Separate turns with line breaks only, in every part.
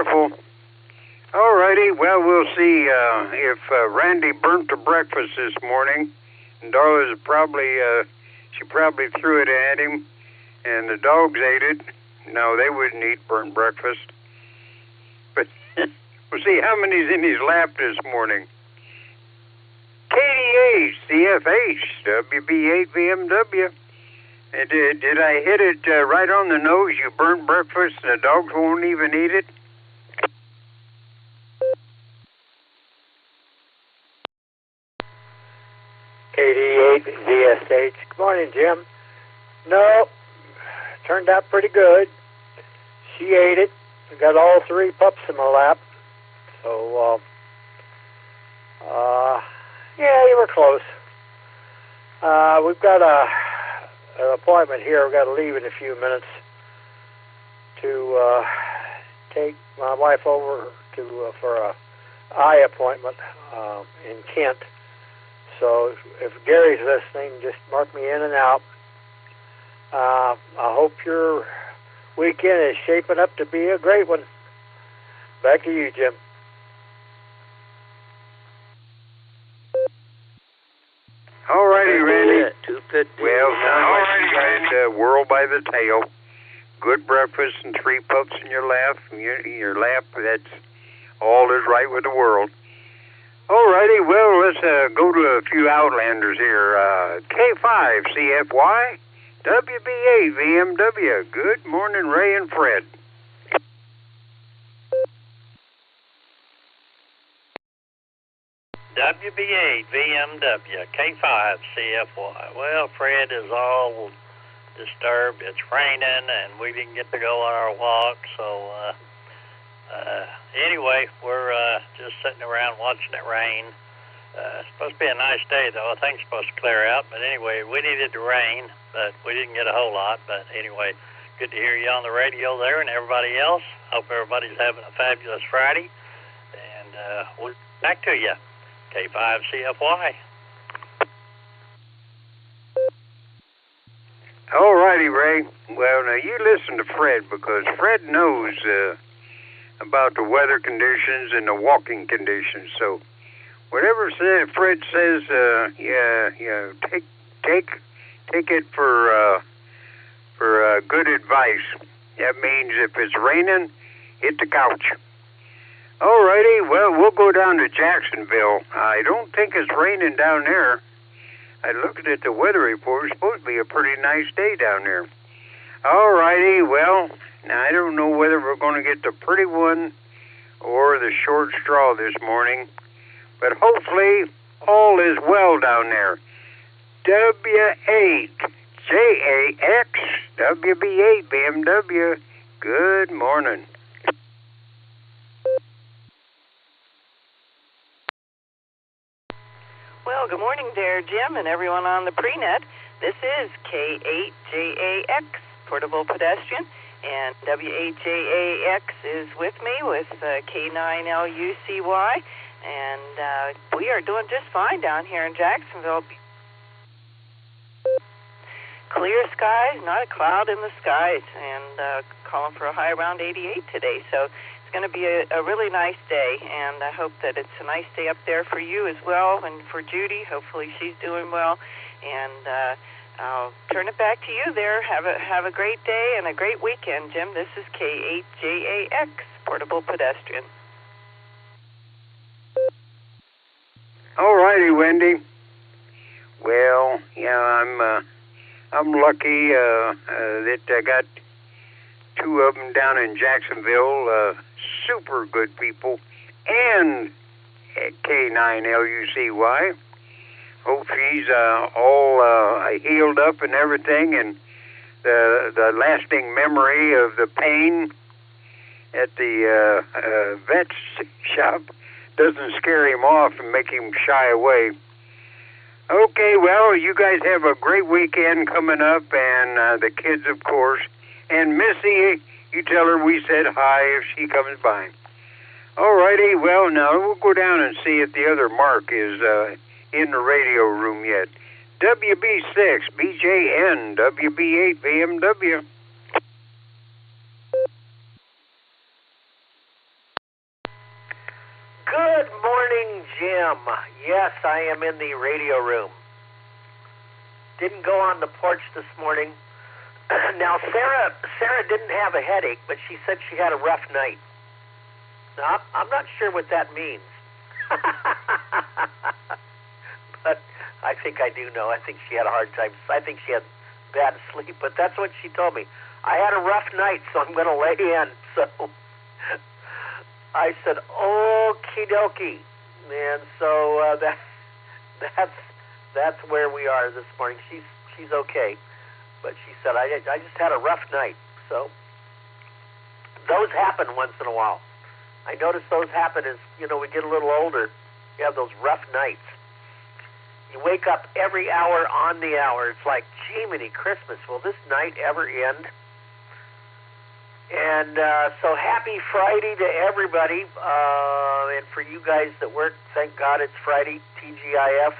careful. All righty. Well, we'll see if Randy burnt the breakfast this morning. And Darla's she probably threw it at him, and the dogs ate it. No, they wouldn't eat burnt breakfast. But we'll see how many's in his lap this morning. KDH, CFH, WB8 VMW. And did I hit it right on the nose? You burnt breakfast and the dogs won't even eat it?
KD8 VSH. Good morning, Jim. No, turned out pretty good. She ate it. I got all 3 pups in my lap. So, yeah, you were close. We've got an appointment here. We've got to leave in a few minutes to take my wife over to for a eye appointment in Kent. So if Gary's listening, just mark me in and out. I hope your weekend is shaping up to be a great one. Back to you, Jim.
All righty, Randy.
250.
Well, all righty, Randy. Whirl by the tail. Good breakfast and 3 pups in your lap. Your lap. That's all is right with the world. All righty. Well, let's go to a few outlanders here. K5 CFY, WB8 VMW. Good morning, Ray and Fred.
WB8 VMW, K5 CFY. Well, Fred is all disturbed. It's raining, and we didn't get to go on our walk. So, anyway, we're just sitting around watching it rain. It's supposed to be a nice day, though. I think it's supposed to clear out. But anyway, we needed the rain, but we didn't get a whole lot. But anyway, good to hear you on the radio there and everybody else. Hope everybody's having a fabulous Friday. And we'll be back to you. K5 CFY.
All righty, Ray. Well, now you listen to Fred, because Fred knows about the weather conditions and the walking conditions. So whatever Fred says, take it for good advice. That means if it's raining, hit the couch. All righty, well, we'll go down to Jacksonville. I don't think it's raining down there. I looked at the weather report. It's supposed to be a pretty nice day down there. All righty, well, now I don't know whether we're going to get the pretty one or the short straw this morning, but hopefully all is well down there. W8 JAX WB8 BMW. Good morning.
Well, good morning there, Jim, and everyone on the pre-net. This is K8JAX, Portable Pedestrian, and W8JAX is with me with K9LUCY, and we are doing just fine down here in Jacksonville. Clear skies, not a cloud in the skies, and calling for a high around 88 today, so it's going to be a really nice day, and I hope that it's a nice day up there for you as well, and for Judy. Hopefully she's doing well, and I'll turn it back to you there. Have a great day and a great weekend, Jim. This is K8JAX, Portable Pedestrian.
All righty, Wendy. Well, yeah, I'm lucky that I got 2 of them down in Jacksonville, super good people, and K9LUCY. Hope she's all healed up and everything, and the lasting memory of the pain at the vet's shop doesn't scare him off and make him shy away. Okay, well, you guys have a great weekend coming up, and the kids, of course. And Missy, you tell her we said hi if she comes by. All righty, well, now we'll go down and see if the other Mark is in the radio room yet. WB6, BJN, WB8, BMW.
Good morning, Jim. Yes, I am in the radio room. Didn't go on the porch this morning. Now, Sarah didn't have a headache, but she said she had a rough night. Now, I'm not sure what that means. But I think I do know. I think she had a hard time. I think she had bad sleep, but that's what she told me. I had a rough night, so I'm going to lay in. So I said, okie dokie. And so that's where we are this morning. She's okay, but she said, I just had a rough night. So those happen once in a while. I notice those happen as, we get a little older. You have those rough nights. You wake up every hour on the hour. It's like, gee, many Christmas. Will this night ever end? And so happy Friday to everybody. And for you guys that work, thank God it's Friday, TGIF.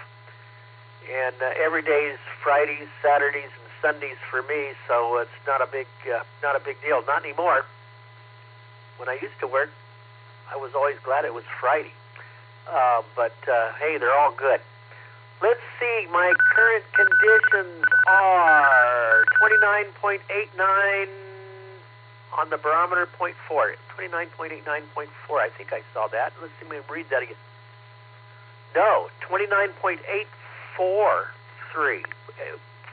And every day is Fridays, Saturdays, and Sundays for me. So it's not a big deal. Not anymore. When I used to work, I was always glad it was Friday. But hey, they're all good. Let's see. My current conditions are 29.89 on the barometer, 0.4. 29.89.4. I think I saw that. Let's see. Let me read that again. No, 29.843.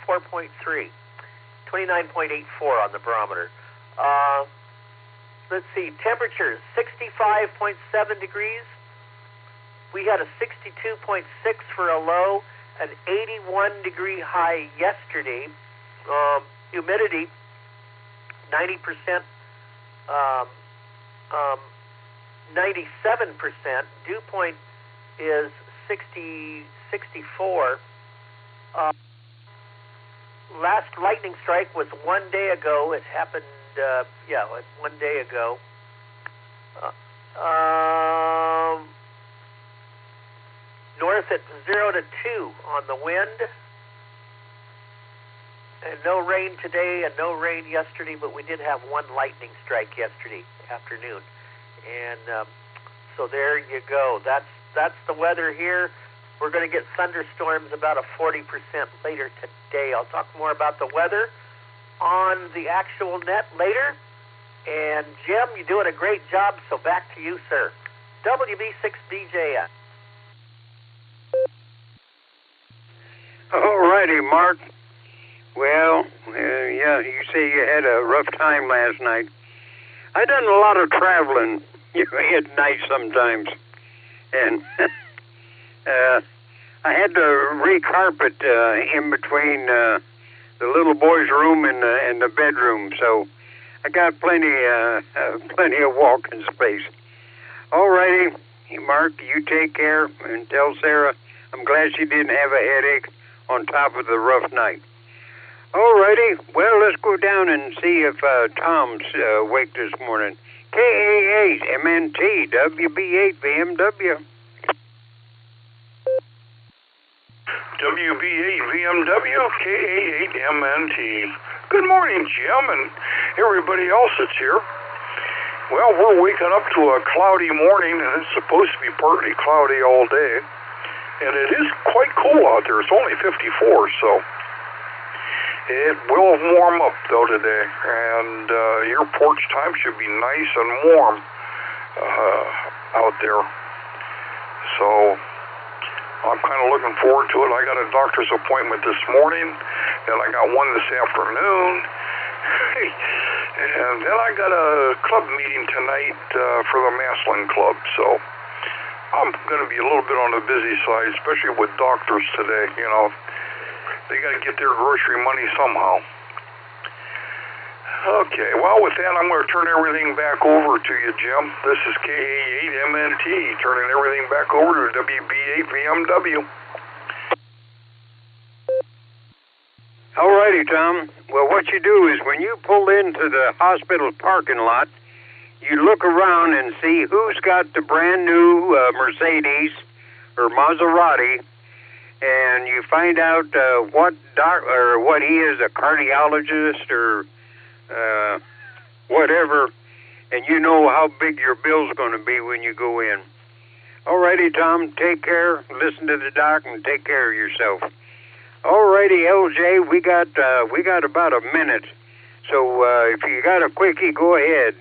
4.3. 29.84 on the barometer. Let's see. Temperatures 65.7 degrees. We had a 62.6 for a low, an 81-degree high yesterday. Humidity, 90%, 97%. Dew point is 64. Last lightning strike was 1 day ago. It happened, 1 day ago. North at 0 to 2 on the wind. And no rain today and no rain yesterday, but we did have one lightning strike yesterday afternoon. And so there you go. That's the weather here. We're going to get thunderstorms about a 40% later today. I'll talk more about the weather on the actual net later. And Jim, you're doing a great job, so back to you, sir. WB6BJS.
All righty, Mark. Well, you say you had a rough time last night. I done a lot of traveling at night sometimes, and I had to recarpet in between the little boy's room and the bedroom, so I got plenty of walking space. All righty, Mark, you take care and tell Sarah I'm glad she didn't have a headache on top of the rough night. All righty, well, let's go down and see if Tom's awake this morning. KA8 MNT WB8 VMW.
WB8 VMW KA8 MNT. Good morning, Jim, and everybody else that's here. Well, we're waking up to a cloudy morning, and it's supposed to be partly cloudy all day. And it is quite cool out there. It's only 54, so it will warm up, though, today. And your porch time should be nice and warm out there. So I'm kind of looking forward to it. I got a doctor's appointment this morning, and I got one this afternoon. And then I got a club meeting tonight for the Maslin Club. So I'm going to be a little bit on the busy side, especially with doctors today. They got to get their grocery money somehow. Okay, well, with that, I'm going to turn everything back over to you, Jim. This is KA8MNT, turning everything back over to WB8VMW.
All righty, Tom. Well, what you do is when you pull into the hospital parking lot, you look around and see who's got the brand new Mercedes or Maserati, and you find out what he is, a cardiologist or whatever, and you know how big your bill's going to be when you go in. All righty, Tom. Take care. Listen to the doc and take care of yourself. All righty, LJ. We got about a minute. So if you got a quickie, go ahead.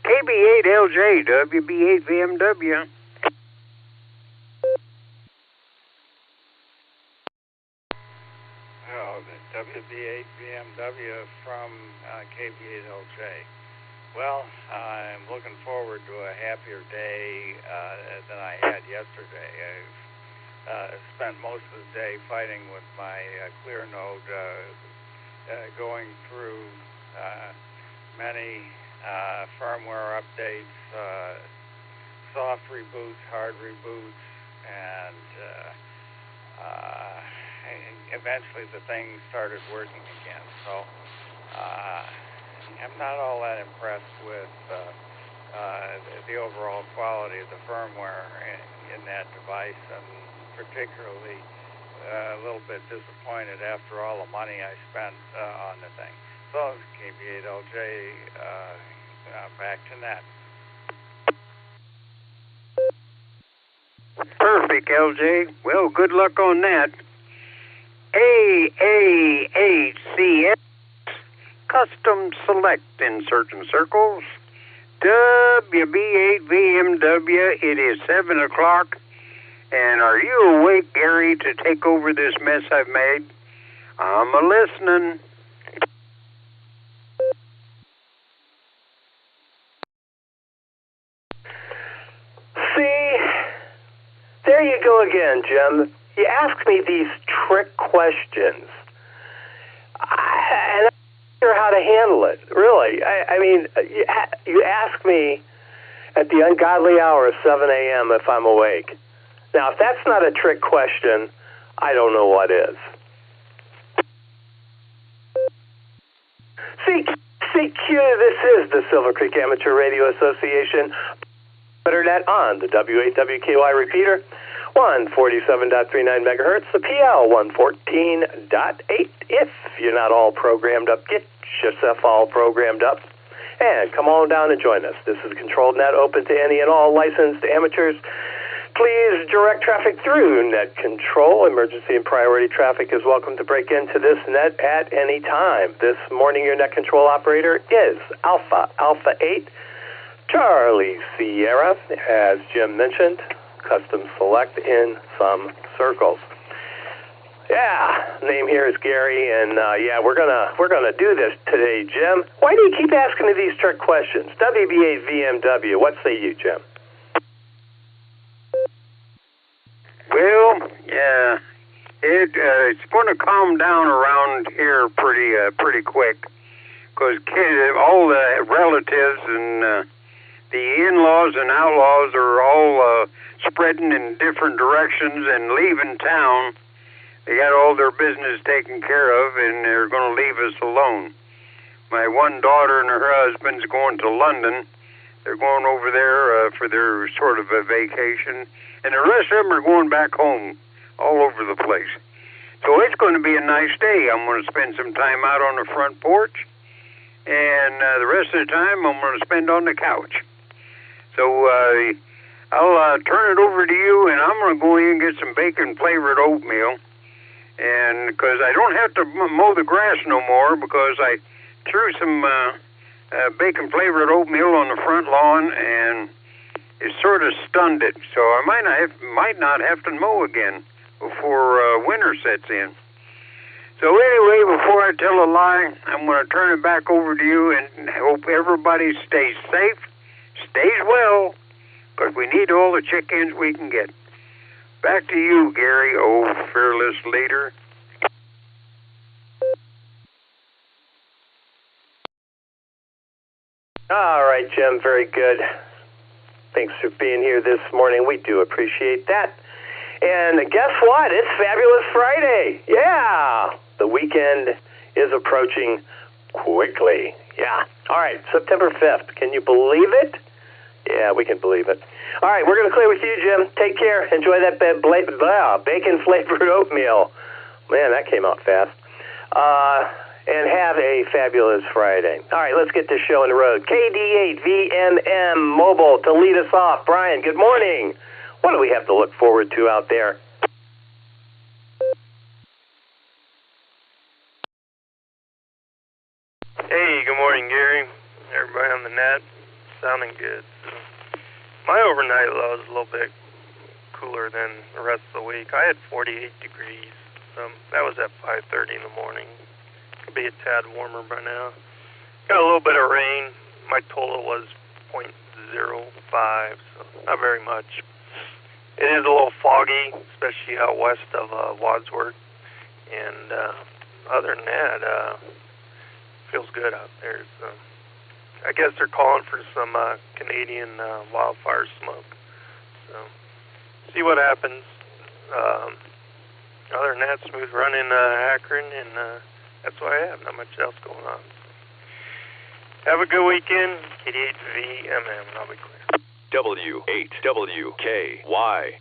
KB8LJ, WB8VMW.
Oh, the WB8VMW from KB8LJ. Well, I'm looking forward to a happier day than I had yesterday. I've spent most of the day fighting with my clear node, going through many firmware updates, soft reboots, hard reboots, and eventually the thing started working again. So I'm not all that impressed with the overall quality of the firmware in that device, and particularly a little bit disappointed after all the money I spent on the thing. So KB8LJ, back to net.
Perfect, LJ. Well, good luck on that. AAHCS Custom Select in certain circles. WB8VMW, it is 7 o'clock. And are you awake, Gary, to take over this mess I've made? I'm a-listening.
See, there you go again, Jim. You ask me these trick questions. And I'm not sure how to handle it, really. I mean, you ask me at the ungodly hour of 7 a.m. if I'm awake. Now, if that's not a trick question, I don't know what is. CQ, this is the Silvercreek Amateur Radio Association. Barometer Net on the W8WKY repeater, 147.39 megahertz, the PL 114.8. If you're not all programmed up, get yourself all programmed up. And come on down and join us. This is a controlled net open to any and all licensed amateurs. Please direct traffic through net control. Emergency and priority traffic is welcome to break into this net at any time. This morning, your net control operator is Alpha 8, Charlie Sierra, as Jim mentioned, custom select in some circles. Yeah, name here is Gary, and we're gonna do this today, Jim. Why do you keep asking me these trick questions? WB8VMW, what say you, Jim?
Well, yeah, it's going to calm down around here pretty quick, because all the relatives and the in-laws and outlaws are all spreading in different directions and leaving town. They got all their business taken care of, and they're going to leave us alone. My one daughter and her husband's going to London. They're going over there for their sort of a vacation. And the rest of them are going back home all over the place. So it's going to be a nice day. I'm going to spend some time out on the front porch. And the rest of the time, I'm going to spend on the couch. So I'll turn it over to you, and I'm going to go in and get some bacon-flavored oatmeal. And because I don't have to mow the grass no more, because I threw some bacon-flavored oatmeal on the front lawn, and it sort of stunned it, so I might not have to mow again before winter sets in. So anyway, before I tell a lie, I'm going to turn it back over to you, and hope everybody stays safe, stays well, because we need all the chickens we can get. Back to you, Gary, oh fearless leader.
All right, Jim, very good. Thanks for being here this morning. We do appreciate that. And guess what? It's Fabulous Friday. Yeah. The weekend is approaching quickly. Yeah. All right. September 5th. Can you believe it? Yeah, we can believe it. All right. We're going to clear with you, Jim. Take care. Enjoy that bacon-flavored oatmeal. Man, that came out fast. And have a fabulous Friday. All right, let's get this show on the road. KD8VMM Mobile to lead us off. Brian, good morning. What do we have to look forward to out there?
Hey, good morning, Gary. Everybody on the net, sounding good. So, my overnight low is a little bit cooler than the rest of the week. I had 48 degrees. That was at 5:30 in the morning. Could be a tad warmer by now. Got a little bit of rain. My total was 0.05, so not very much. It is a little foggy, especially out west of Wadsworth. And other than that, feels good out there. So I guess they're calling for some Canadian wildfire smoke. So see what happens. Other than that, smooth running Akron, and that's what I have. Not much else going on. Have a good weekend. 88VMM. I'll be clear.
W8WKY.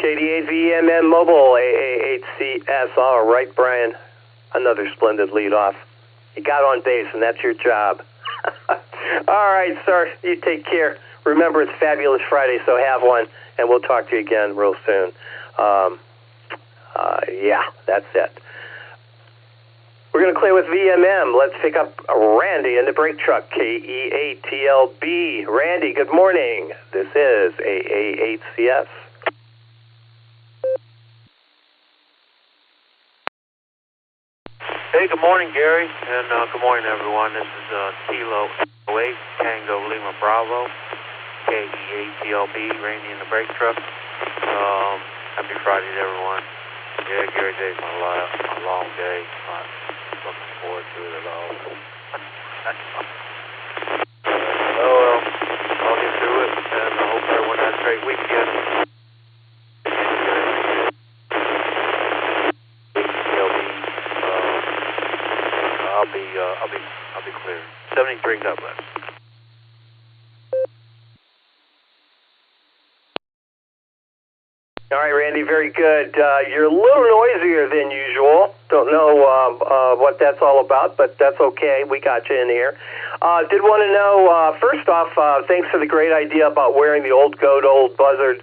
KD8VMM Mobile, AA8CS. All right, Brian. Another splendid leadoff. You got on base, and that's your job. All right, sir. You take care. Remember, it's Fabulous Friday, so have one, and we'll talk to you again real soon. Yeah, that's it. We're going to clear with VMM. Let's pick up Randy in the brake truck, KE8TLB. Randy, good morning. This is AA8CS.
Hey, good morning, Gary, and good morning, everyone. This is Kilo 08, Tango Lima Bravo, KE8TLB, Randy in the brake truck. Happy Friday to everyone. Yeah, Gary, today's a long day. I'm looking forward to it at all. Well, I'll get through it, and I hope everyone has a great weekend. I'll be clear. 73 God bless.
All right, Randy, very good. You're a little noisier than usual. Don't know what that's all about, but that's okay. We got you in here. Did want to know, first off, thanks for the great idea about wearing the Old Goat, Old Buzzard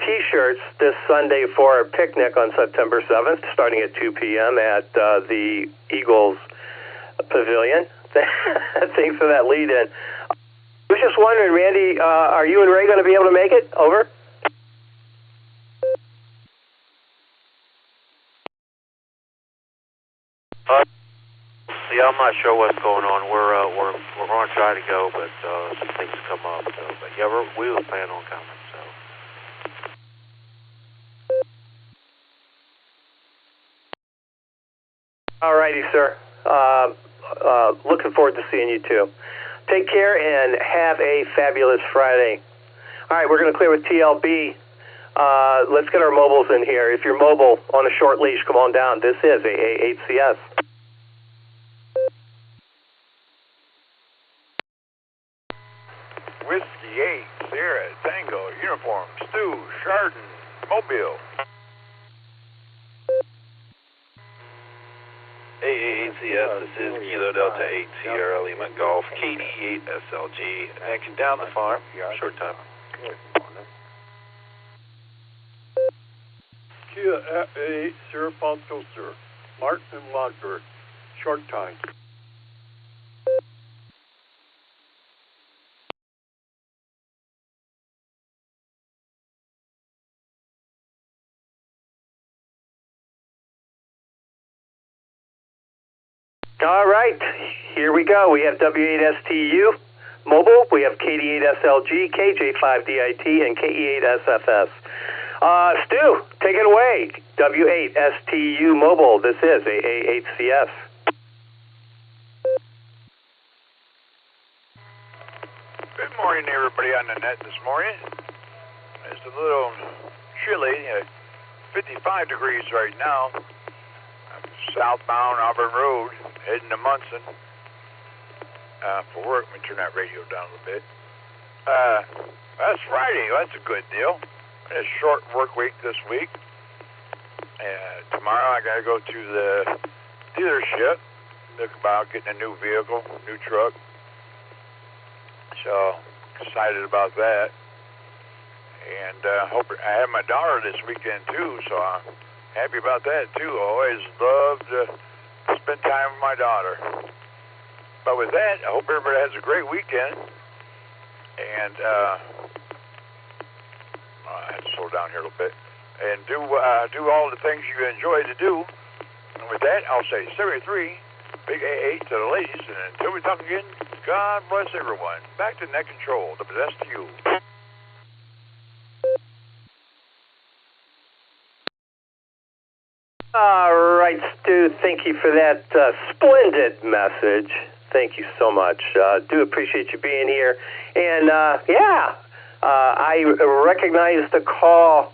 T-shirts this Sunday for our picnic on September 7th, starting at 2 p.m. at the Eagles Pavilion. Thanks for that lead-in. I was just wondering, Randy, are you and Ray going to be able to make it? Over?
Yeah, I'm not sure what's going on. We're going to try to go, but some things come up. So, but yeah, we will plan on coming. So.
All righty, sir. Looking forward to seeing you too. Take care and have a fabulous Friday. All right, we're going to clear with TLB. Let's get our mobiles in here. If you're mobile on a short leash, come on down. This is AA8CS.
Whiskey 8, Sierra, Tango, Uniform, Stu, Chardon, Mobile.
AA8CS, this is Kilo Delta 8, Sierra Lima Golf, KD8 SLG, action down the farm, short time.
Kia F8, Sierra Foxtrot, sir, Martin Wadsworth, short time.
All right, here we go. We have W8STU Mobile, we have KD8SLG, KJ5DIT, and KE8SFS. Stu, take it away. W8STU Mobile, this is AA8CS.
Good morning, everybody on the net this morning. It's a little chilly, 55 degrees right now. Southbound Auburn Road, heading to Munson for work. Let me turn that radio down a little bit. That's Friday. Well, that's a good deal. It's a short work week this week. Tomorrow I got to go to the dealership, look about getting a new vehicle, new truck, So excited about that. And hope I have my daughter this weekend too, so I'm happy about that too. I always love to spend time with my daughter. But with that, I hope everybody has a great weekend. And I have to slow down here a little bit. And do all the things you enjoy to do. And with that, I'll say 73, big AA to the ladies. And until we talk again, God bless everyone. Back to Net Control, the best to you.
All right, Stu, thank you for that splendid message. Thank you so much. Do appreciate you being here. And, I recognize the call.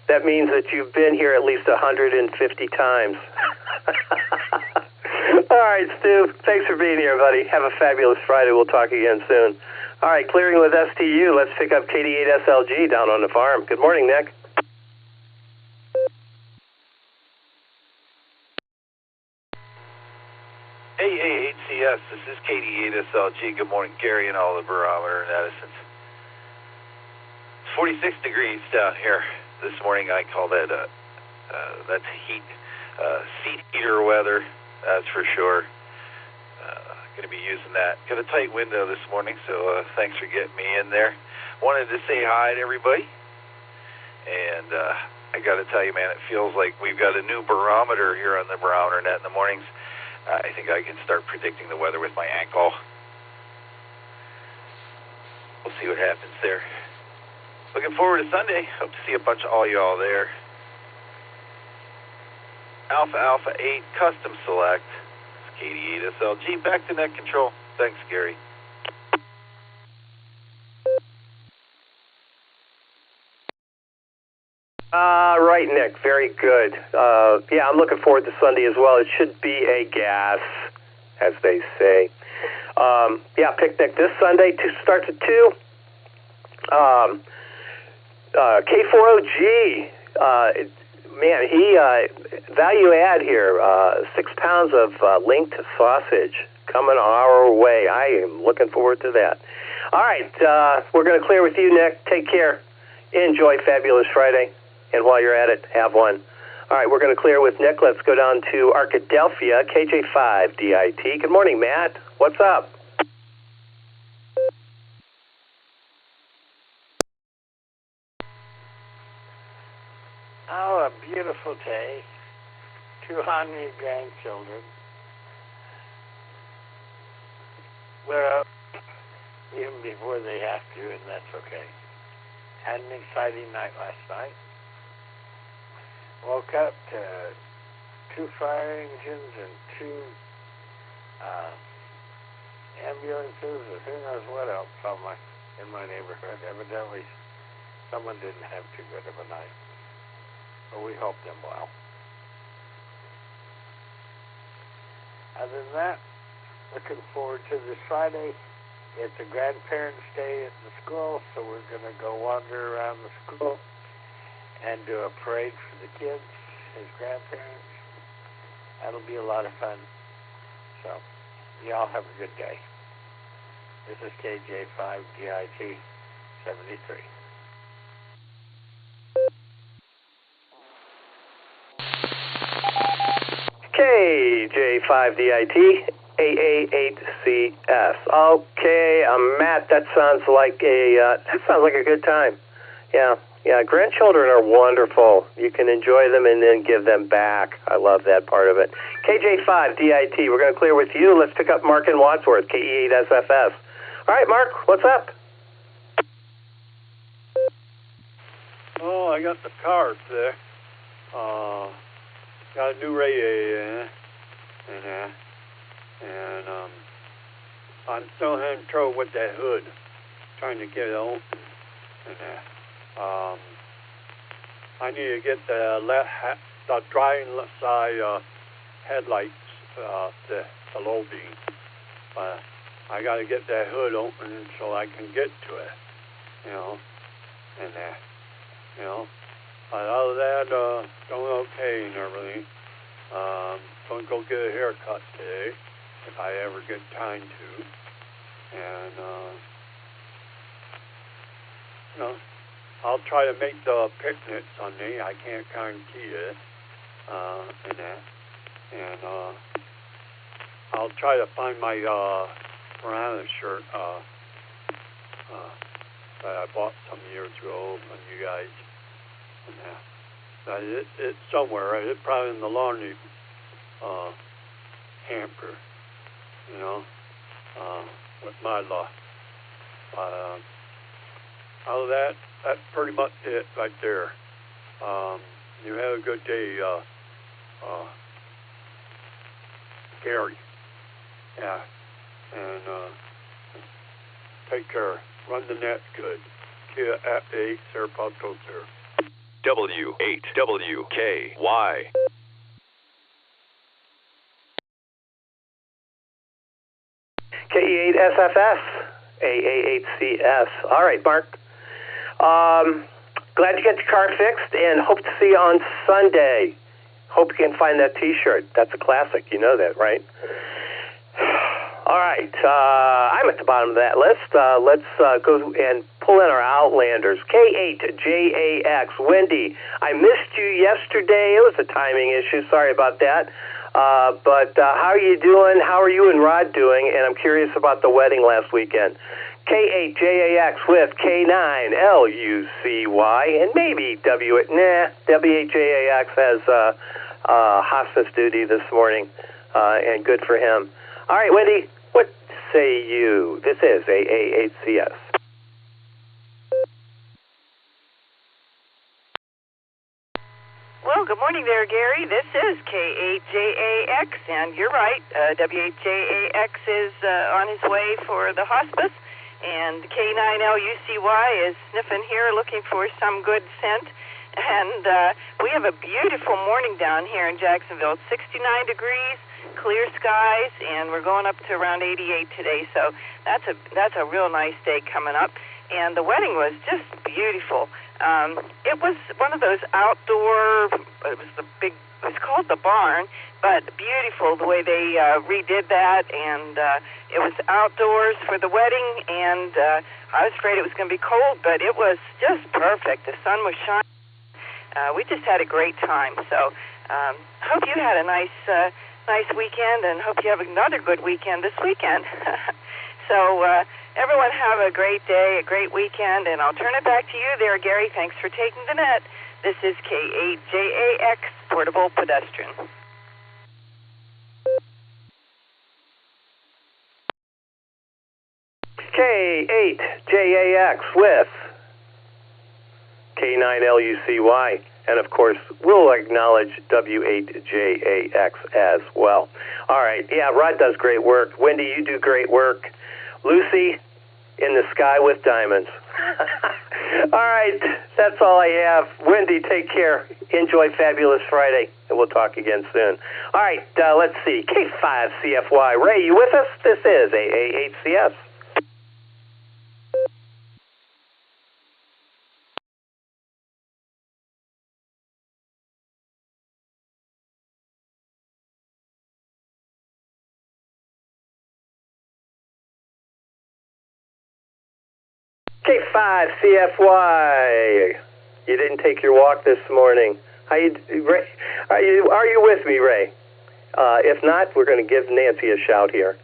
That means that you've been here at least 150 times. All right, Stu, thanks for being here, buddy. Have a fabulous Friday. We'll talk again soon. All right, clearing with STU. Let's pick up KD8SLG down on the farm. Good morning, Nick.
Hey, HCS, this is KD8SLG. Good morning, Gary, and all the Barometer Net. It's 46 degrees down here this morning. I call that that's heat, seat heater weather. That's for sure. Going to be using that. Got a tight window this morning, so thanks for getting me in there. Wanted to say hi to everybody, and I got to tell you, man, it feels like we've got a new barometer here on the Barometer Net in the mornings. I think I can start predicting the weather with my ankle. We'll see what happens there. Looking forward to Sunday. Hope to see a bunch of all y'all there. Alpha 8 Custom Select. It's KD8SLG. Back to Net Control. Thanks, Gary.
Right, Nick. Very good. I'm looking forward to Sunday as well. It should be a gas, as they say. Picnic this Sunday. Starts at 2. K4OG. Value add here. 6 pounds of linked sausage coming our way. I am looking forward to that. All right, we're going to clear with you, Nick. Take care. Enjoy Fabulous Friday. And while you're at it, have one. All right, we're going to clear with Nick. Let's go down to Arkadelphia, KJ5 DIT. Good morning, Matt. What's up?
Oh, a beautiful day. 200 grandchildren. We're up even before they have to, and that's okay. Had an exciting night last night. Woke up to 2 fire engines and 2 ambulances, or who knows what else in my neighborhood. Evidently, someone didn't have too good of a night. But we hope them well. Other than that, looking forward to this Friday. It's a grandparents' day at the school, so we're going to go wander around the school and do a parade for the kids, his grandparents. That'll be a lot of fun. So, y'all have a good day. This is KJ5 DIT 73.
KJ5DIT AA8CS. Okay, Matt. That sounds like a good time. Yeah. Grandchildren are wonderful. You can enjoy them and then give them back. I love that part of it. KJ5DIT. We're going to clear with you. Let's pick up Mark in Wadsworth. KE8SFS. All right, Mark. What's up?
Oh, I got the car there. Got a new radiator in it. And I'm still having trouble with that hood, trying to get it open. And I need to get the driving side headlights, the low beam. But I got to get that hood open so I can get to it, And but other than that, going okay and everything. Going to go get a haircut today, if I ever get time to. And know, I'll try to make the picnic Sunday. I can't guarantee it, in that. And I'll try to find my Piranha shirt that I bought some years ago from you guys. And that. It's somewhere. Right? It's probably in the laundry hamper, you know, with my luck. Out of that, that's pretty much it right there. You have a good day, Gary. Yeah. And take care. Run the net good. Kia at 8, Serpato, sir.
W8WKY.
KE8SFS, AA8CS. All right, Mark. Glad you got your car fixed, and hope to see you on Sunday. Hope you can find that T-shirt. That's a classic. You know that, right? All right. I'm at the bottom of that list. Let's go and pull in our Outlanders. K8JAX. Wendy, I missed you yesterday. It was a timing issue. Sorry about that. But how are you doing? How are you and Rod doing? And I'm curious about the wedding last weekend. K8JAX with K9LUCY and maybe W8JAX has hospice duty this morning, and good for him. All right, Wendy, what say you? This is AA8CS.
Well, good morning there, Gary. This is K8JAX, and you're right. W8JAX is on his way for the hospice, and K9LUCY is sniffing here looking for some good scent. And we have a beautiful morning down here in Jacksonville. 69 degrees, clear skies, and we're going up to around 88 today. So that's a real nice day coming up. And the wedding was just beautiful. It was one of those outdoor. It was called the barn, but beautiful the way they redid that. And it was outdoors for the wedding. And I was afraid it was going to be cold, but it was just perfect. The sun was shining. We just had a great time. So hope you had a nice weekend, and hope you have another good weekend this weekend. So everyone have a great day, a great weekend, and I'll turn it back to you there, Gary. Thanks for taking the net. This is K8JAX, Portable Pedestrian.
K8JAX with K9LUCY. And, of course, we'll acknowledge W8JAX as well. All right. Yeah, Rod does great work. Wendy, you do great work. Lucy, in the sky with diamonds. All right. That's all I have. Wendy, take care. Enjoy Fabulous Friday, and we'll talk again soon. All right. Let's see. K5CFY. Ray, you with us? This is AA8CS. K5CFY. You didn't take your walk this morning. Ray, are you with me, Ray? If not, we're going to give Nancy a shout here.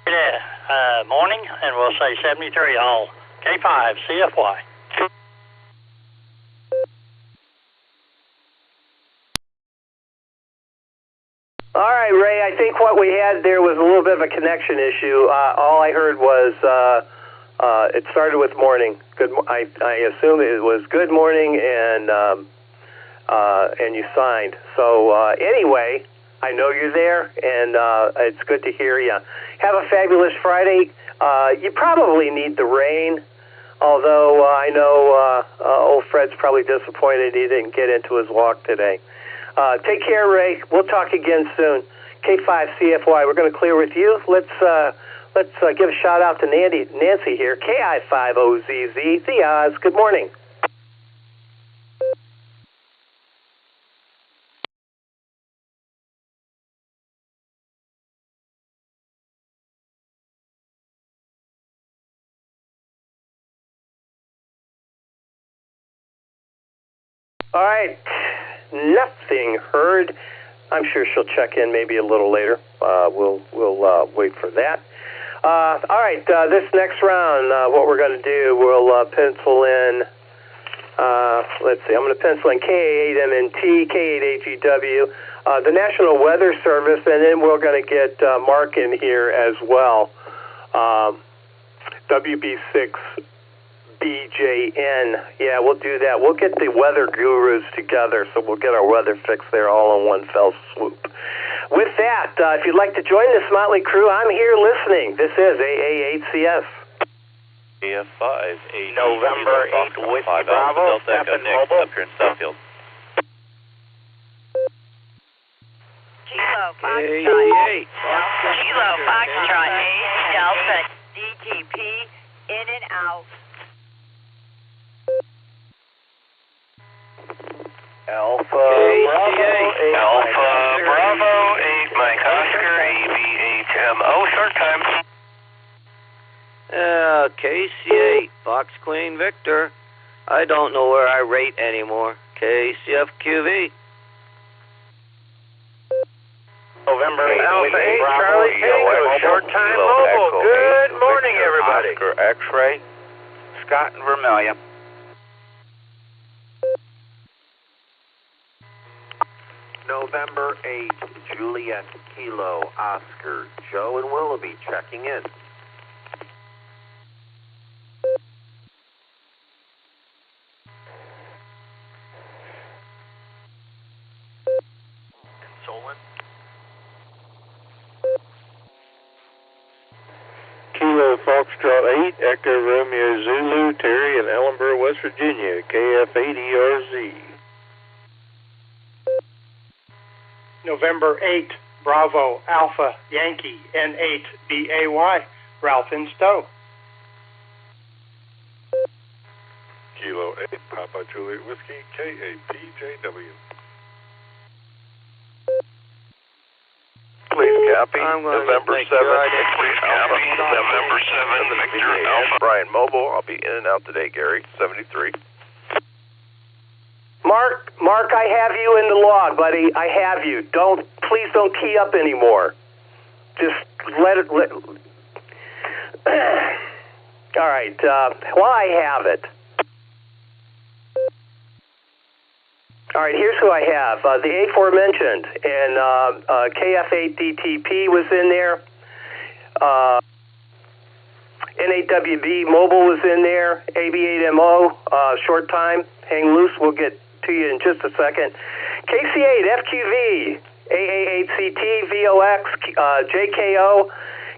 Yeah, morning, and we'll say 73 all. K5CFY.
All right, Ray, I think what we had there was a little bit of a connection issue. All I heard was it started with morning. I assume it was good morning, and you signed. So anyway, I know you're there, and it's good to hear you. Have a fabulous Friday. You probably need the rain, although I know old Fred's probably disappointed he didn't get into his walk today. Take care, Ray. We'll talk again soon. K5CFY, we're going to clear with you. Let's give a shout out to Nancy here. KI5OZZ, the Oz. Good morning. All right. Nothing heard. I'm sure she'll check in maybe a little later. We'll wait for that. All right. This next round, what we're going to do, we'll pencil in. Let's see. I'm going to pencil in K8MNT, K8AGW, the National Weather Service, and then we're going to get Mark in here as well. WB6BJN. Yeah, we'll do that. We'll get the weather gurus together, so we'll get our weather fix there all in one fell swoop. With that, if you'd like to join this motley crew, I'm here listening. This is AA8CS.
KF5,
November 8th, Whiskey Bravo, Stephen Mobile.
Up here in Southfield.
Kilo Foxtrot 8, Kilo Foxtrot 8, Delta DTP, in and out.
Alpha Bravo 8, Mike Oscar, ABHMO, short time.
KC8, Fox Queen Victor. I don't know where I rate anymore. KCFQV.
November 8th, Alpha 8, Charlie Tango, short time mobile. Good morning, everybody.
Oscar X-Ray, Scott and Vermilion.
November 8th, Juliet Kilo Oscar, Joe and Willoughby checking in.
Consoling.
Kilo Foxtrot 8, Echo Romeo Zulu, Terry in Ellenboro, West Virginia, KF8ERZ.
November 8, Bravo Alpha Yankee N8BAY, Ralph in Stowe.
Kilo 8, Papa Juliet Whiskey, KAPJW.
Please copy.
November
7th. Please copy. November 7th. Victor Alpha. Brian Mobile. I'll be in and out today, Gary. 73.
Mark, I have you in the log, buddy. I have you. Please don't key up anymore. Just let it. All right. Well, I have it. All right. Here's who I have. The aforementioned, and KF8DTP was in there. N8WB Mobile was in there. AB8MO, short time. Hang loose. We'll get to you in just a second. KC8, FQV, AA8CT, VOX, JKO,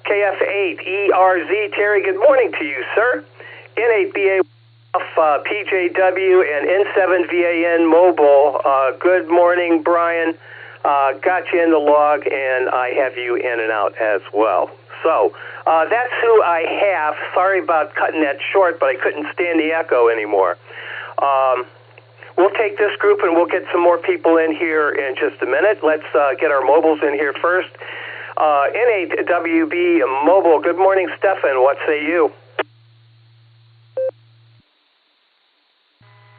KF8, ERZ. Terry, good morning to you, sir. N8BA, PJW, and N7VAN Mobile. Good morning, Brian. Got you in the log, and I have you in and out as well. So that's who I have. Sorry about cutting that short, but I couldn't stand the echo anymore. We'll take this group and we'll get some more people in here in just a minute. Let's get our mobiles in here first. N8WB Mobile, good morning, Stefan. What say you?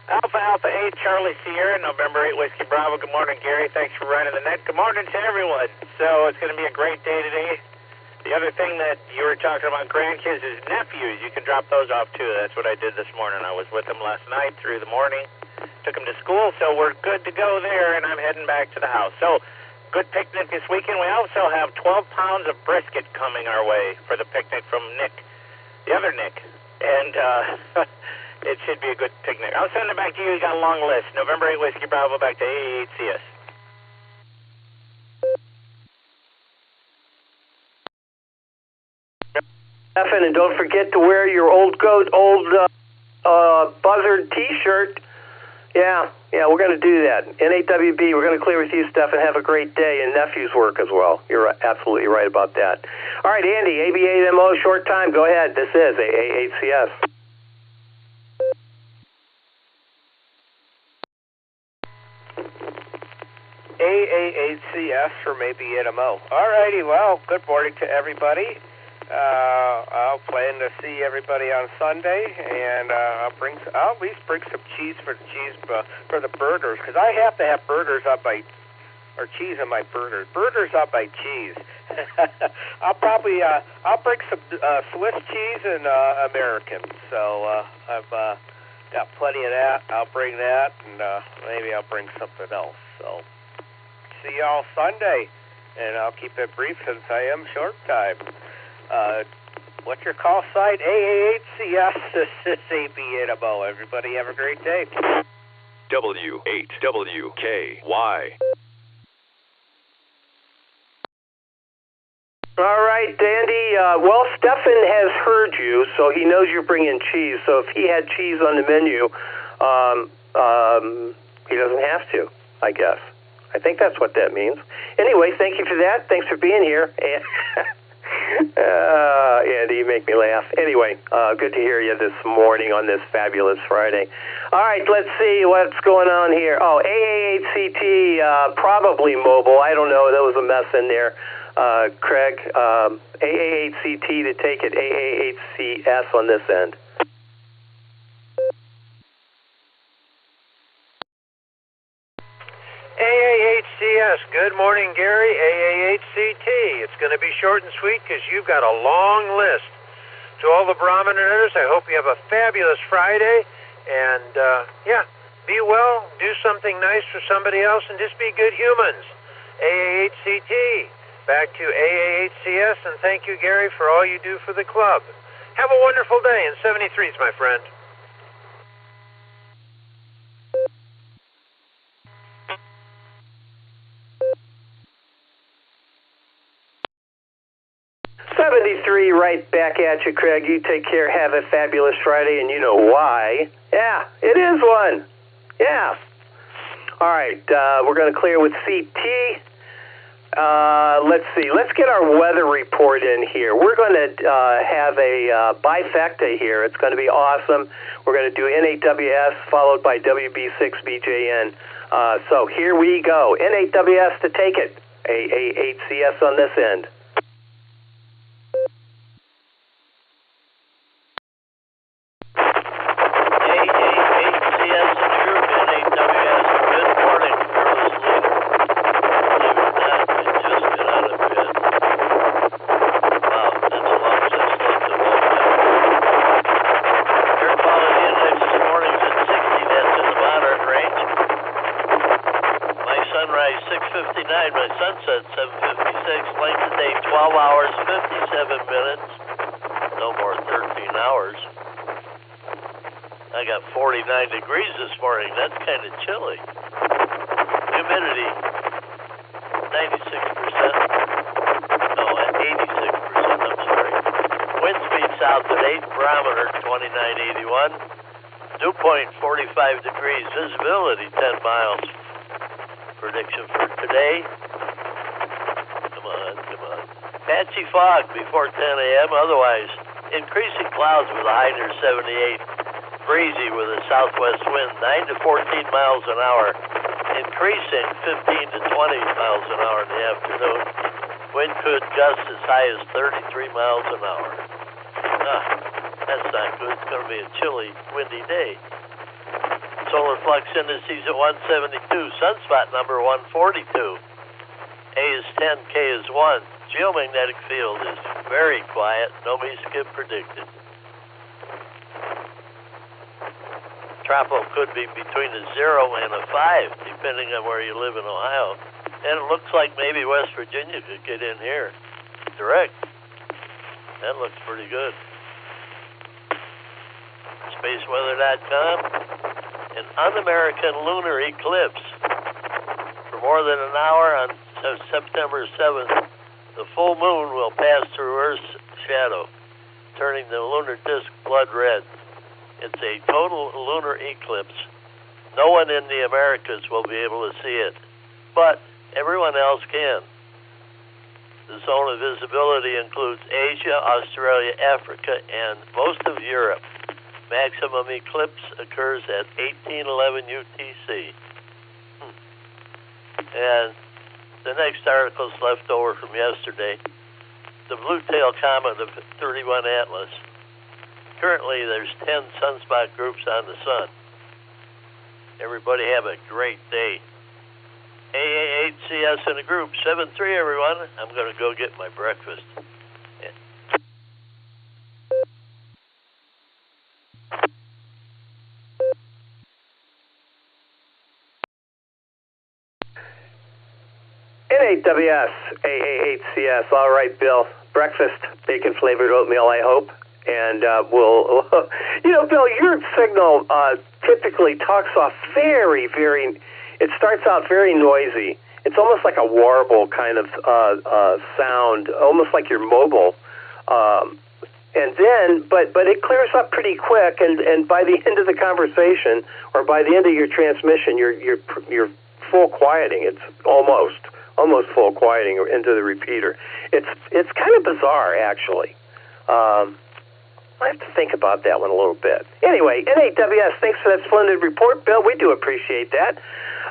Alpha 8, Charlie Sierra, November 8, Whiskey Bravo. Good morning, Gary. Thanks for running the net. Good morning to everyone. So it's going to be a great day today. The other thing that you were talking about grandkids is nephews. You can drop those off too. That's what I did this morning. I was with them last night through the morning. Took them to school, so we're good to go there, and I'm heading back to the house. So, good picnic this weekend. We also have 12 pounds of brisket coming our way for the picnic from Nick, the other Nick. And it should be a good picnic. I'll send it back to you. You got a long list. November 8, Whiskey Bravo, back to AA8CS.
And don't forget to wear your old buzzard T-shirt. Yeah, we're going to do that. N8WB, we're going to clear with you, Steph, and have a great day, and nephews work as well. You're absolutely right about that. All right, Andy, AB8MO, short time. Go ahead. This is AA8CS.
AA8CS from AB8MO. All righty, well, good morning to everybody. I'll plan to see everybody on Sunday, and I'll at least bring some cheese for the burgers, because I have to have burgers on my, or cheese on my burgers. Burgers on my cheese. I'll bring some Swiss cheese and American. So I've got plenty of that. I'll bring that, and maybe I'll bring something else. So see y'all Sunday, and I'll keep it brief since I am short time. What's your call sign? AA8CS. This is ABNMO. Everybody have a great day.
W8WKY.
All right, Dandy. Well, Stefan has heard you, so he knows you're bringing cheese. So if he had cheese on the menu, he doesn't have to, I guess. I think that's what that means. Anyway, thank you for that. Thanks for being here. Andy, you make me laugh. Anyway, good to hear you this morning on this fabulous Friday. All right, let's see what's going on here. Oh, AA8CT, probably mobile. I don't know. There was a mess in there. Craig, AA8CT to take it, AA8CS on this end.
AA8CS, good morning, Gary. AA8CT. It's going to be short and sweet because you've got a long list. To all the Barometer Netters, I hope you have a fabulous Friday. And, be well, do something nice for somebody else, and just be good humans. AA8CT. Back to AA8CS, and thank you, Gary, for all you do for the club. Have a wonderful day in 73s, my friend.
Right back at you, Craig. You take care. Have a fabulous Friday, and you know why. Yeah, it is one. Yeah. All right, we're going to clear with CT. Let's see. Let's get our weather report in here. We're going to have a bifecta here. It's going to be awesome. We're going to do N8WS followed by WB6BJN. So here we go. N8WS to take it. AA8CS on this end.
Degrees this morning. That's kind of chilly. Humidity, 96%. No, at 86%, I'm sorry. Wind speed south at 8, barometer 2981. Dew point 45 degrees. Visibility 10 miles. Prediction for today. Come on. Patchy fog before 10 a.m. Otherwise, increasing clouds with a high near 78. Breezy with a southwest wind, 9 to 14 miles an hour, increasing 15 to 20 miles an hour in the afternoon. Wind could gust as high as 33 miles an hour. That's not good. It's going to be a chilly, windy day. Solar flux indices at 172, sunspot number 142. A is 10, K is 1. Geomagnetic field is very quiet. No skip predicted. Tropo could be between a 0 and a 5, depending on where you live in Ohio. And it looks like maybe West Virginia could get in here direct. That looks pretty good. SpaceWeather.com. An un-American lunar eclipse. For more than an hour on September 7th, the full moon will pass through Earth's shadow, turning the lunar disk blood red. It's a total lunar eclipse. No one in the Americas will be able to see it, but everyone else can. The zone of visibility includes Asia, Australia, Africa, and most of Europe. Maximum eclipse occurs at 1811 UTC. And the next article is left over from yesterday. the blue-tailed comet of 31 Atlas. Currently, there's 10 sunspot groups on the sun. Everybody have a great day. AA8CS in the group, 7-3, everyone. I'm going to go get my breakfast.
N8WS, AA8CS. All right, Bill. Breakfast, bacon-flavored oatmeal, I hope. And we'll, Bill, your signal typically talks off very, it starts out very noisy. It's almost like a warble kind of sound, almost like you're mobile. And then, but it clears up pretty quick, and by the end of the conversation, or by the end of your transmission, you're full quieting. It's almost full quieting into the repeater. It's kind of bizarre, actually. I have to think about that one a little bit. Anyway, N8WS, thanks for that splendid report, Bill. We do appreciate that.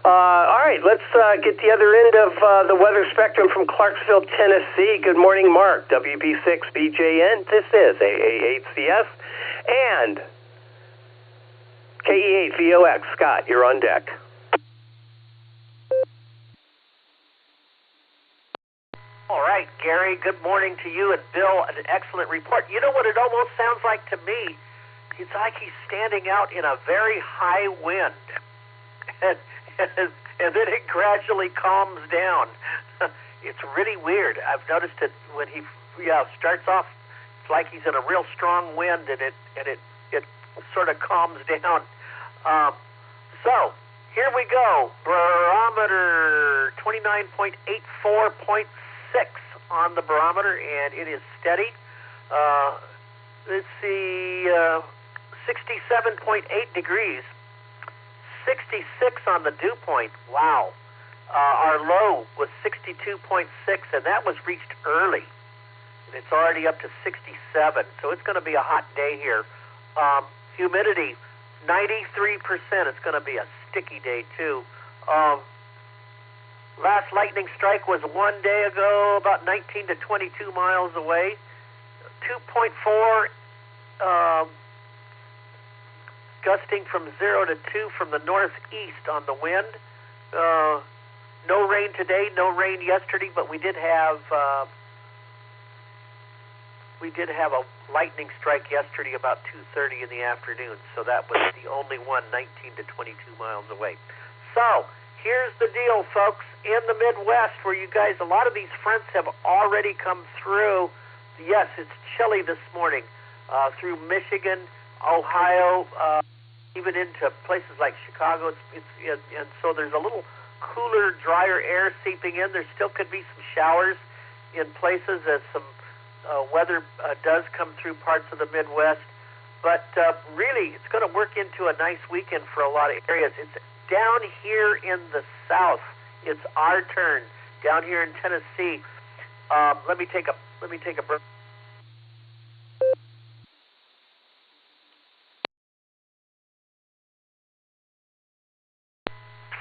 All right, let's get the other end of the weather spectrum from Clarksville, Tennessee. Good morning, Mark, WB6BJN. This is AA8CS and KE8VOX. Scott, you're on deck.
All right, Gary, good morning to you and Bill. An excellent report. You know what it almost sounds like to me? It's like he's standing out in a very high wind. And then it gradually calms down. It's really weird. I've noticed it when he starts off, it's like he's in a real strong wind, and it sort of calms down. So, here we go. Barometer 29.84.6 on the barometer, and it is steady. Let's see, 67.8 degrees, 66 on the dew point. Wow. Our low was 62.6, and that was reached early. And it's already up to 67, so it's going to be a hot day here. Humidity, 93%. It's going to be a sticky day, too. Last lightning strike was 1 day ago, about 19 to 22 miles away. 2.4, gusting from 0 to 2 from the northeast on the wind. No rain today, no rain yesterday, but we did have a lightning strike yesterday about 2:30 in the afternoon, so that was the only one 19 to 22 miles away. So, here's the deal, folks. In the Midwest, where you guys, a lot of these fronts have already come through. Yes, it's chilly this morning through Michigan, Ohio, even into places like Chicago. And so there's a little cooler, drier air seeping in. There still could be some showers in places as some weather does come through parts of the Midwest. But really, it's going to work into a nice weekend for a lot of areas. It's down here in the south. It's our turn down here in Tennessee. Let me take a break.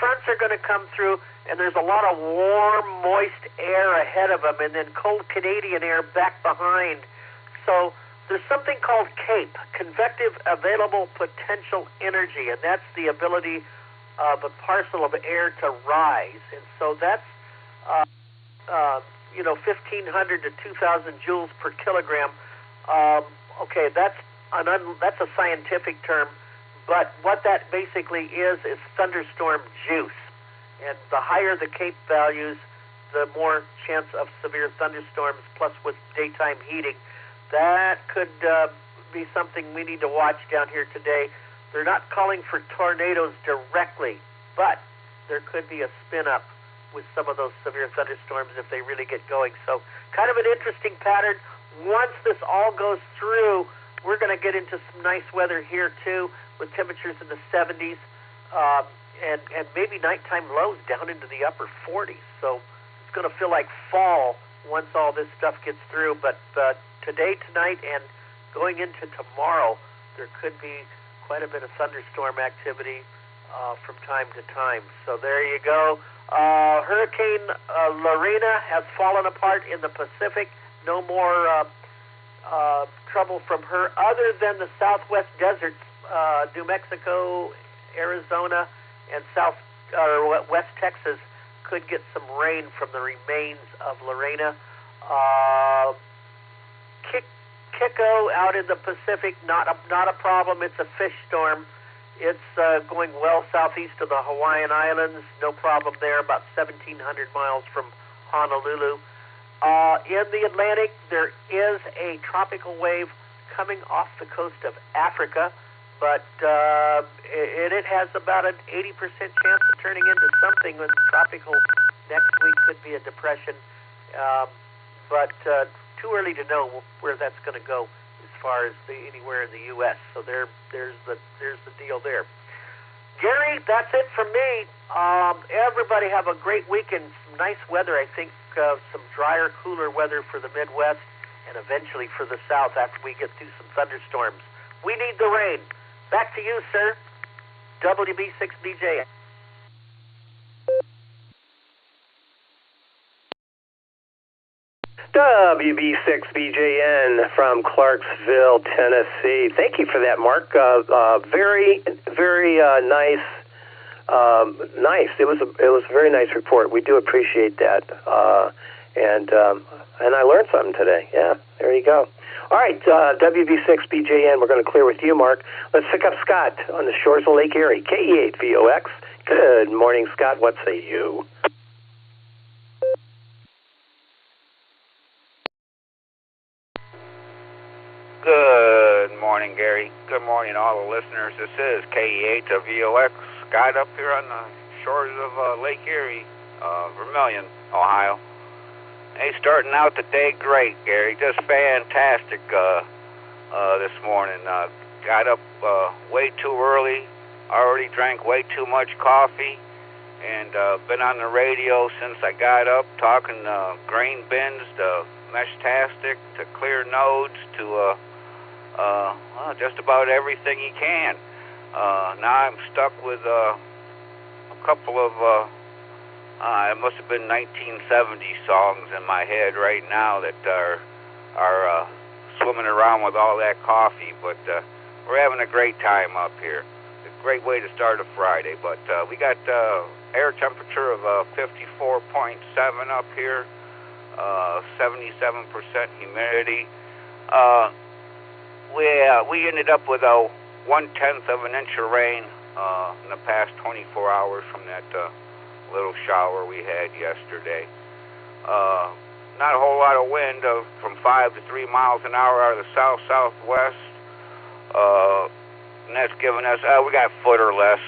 Fronts are going to come through, and there's a lot of warm, moist air ahead of them, and then cold Canadian air back behind. So there's something called CAPE, Convective Available Potential Energy, and that's the ability of a parcel of air to rise. And so that's 1,500 to 2,000 joules per kilogram. Okay, that's a scientific term, but what that basically is thunderstorm juice. And the higher the CAPE values, the more chance of severe thunderstorms, plus with daytime heating. That could be something we need to watch down here today. They're not calling for tornadoes directly, but there could be a spin-up with some of those severe thunderstorms if they really get going. So kind of an interesting pattern. Once this all goes through, we're going to get into some nice weather here, too, with temperatures in the 70s and maybe nighttime lows down into the upper 40s. So it's going to feel like fall once all this stuff gets through. But today, tonight, and going into tomorrow, there could be quite a bit of thunderstorm activity from time to time. So there you go. Hurricane Lorena has fallen apart in the Pacific. no more trouble from her, other than the southwest deserts, New Mexico, Arizona, and West Texas could get some rain from the remains of Lorena. Kiko out in the Pacific, not a problem. It's a fish storm. It's going well southeast of the Hawaiian Islands. No problem there, about 1,700 miles from Honolulu. In the Atlantic, there is a tropical wave coming off the coast of Africa, but it has about an 80% chance of turning into something. When tropical next week could be a depression, but too early to know where that's going to go as far as anywhere in the U.S. So there's the deal there. Gary, that's it from me. Everybody have a great weekend. Some nice weather, I think. Some drier, cooler weather for the Midwest, and eventually for the South after we get through some thunderstorms. We need the rain. Back to you, sir. WB6BJ.
WB6BJN from Clarksville, Tennessee. Thank you for that, Mark. Very, very nice. Nice. It was a very nice report. We do appreciate that, and I learned something today. Yeah, there you go. All right, WB6BJN. We're going to clear with you, Mark. Let's pick up Scott on the shores of Lake Erie. KE8VOX. Good morning, Scott. What say you?
Good morning, Gary. Good morning, all the listeners. This is KE8VOX. Scott up here on the shores of Lake Erie, Vermilion, Ohio. Hey, starting out the day great, Gary. Just fantastic this morning. Got up way too early. Already drank way too much coffee. And been on the radio since I got up, talking grain bins to Meshtastic to clear nodes to just about everything you can. Now I'm stuck with a couple of, it must have been 1970 songs in my head right now that are swimming around with all that coffee, but we're having a great time up here. It's a great way to start a Friday, but we got air temperature of 54.7 up here, 77% humidity. We ended up with a 1/10 of an inch of rain in the past 24 hours from that little shower we had yesterday. Not a whole lot of wind, from 5 to 3 miles an hour out of the south-southwest. And that's giving us, we got a foot or less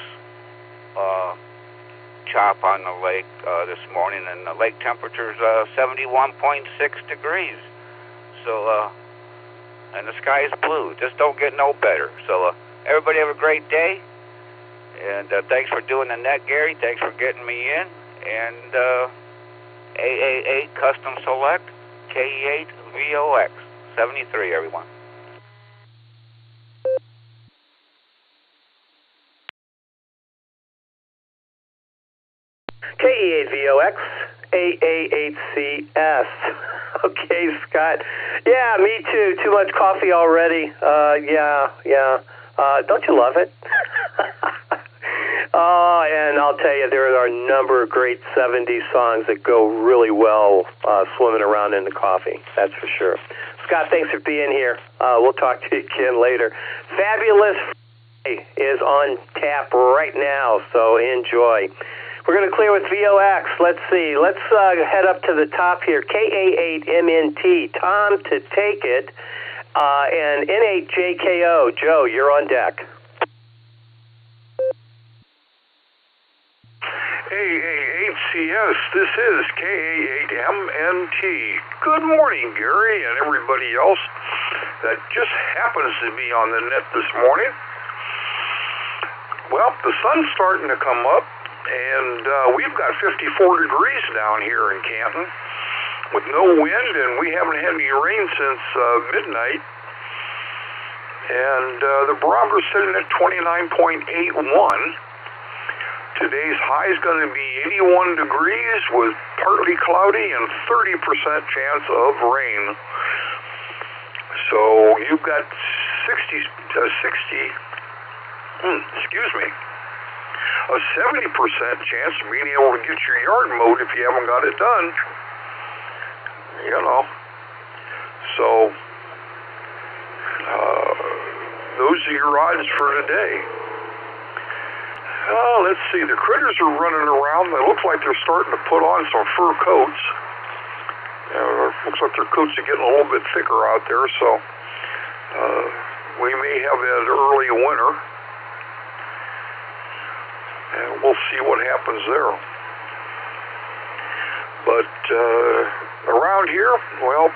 chop on the lake this morning, and the lake temperature's 71.6 degrees. So, and the sky is blue. Just don't get no better. So, everybody have a great day. And thanks for doing the net, Gary. Thanks for getting me in. And AA8 Custom Select, KE8VOX, 73, everyone.
KE8VOX, AA8CS. Okay, Scott. Yeah, me too. Too much coffee already. Yeah. Don't you love it? Oh, and I'll tell you, there are a number of great 70s songs that go really well swimming around in the coffee. That's for sure. Scott, thanks for being here. We'll talk to you again later. Fabulous Friday is on tap right now, so enjoy. We're going to clear with VOX. Let's see. Let's head up to the top here. KA8MNT, Tom to take it, and N8JKO. Joe, you're on deck.
AA8CS, this is KA8MNT. Good morning, Gary, and everybody else that just happens to be on the net this morning. Well, the sun's starting to come up, and we've got 54 degrees down here in Canton with no wind, and we haven't had any rain since midnight. And the barometer's sitting at 29.81. Today's high is going to be 81 degrees with partly cloudy and 30% chance of rain. So you've got 70% chance of being able to get your yard mowed if you haven't got it done. You know. So those are your odds for today. Let's see, the critters are running around. It looks like they're starting to put on some fur coats. Looks like their coats are getting a little bit thicker out there, so we may have an early winter. And we'll see what happens there. But around here, well,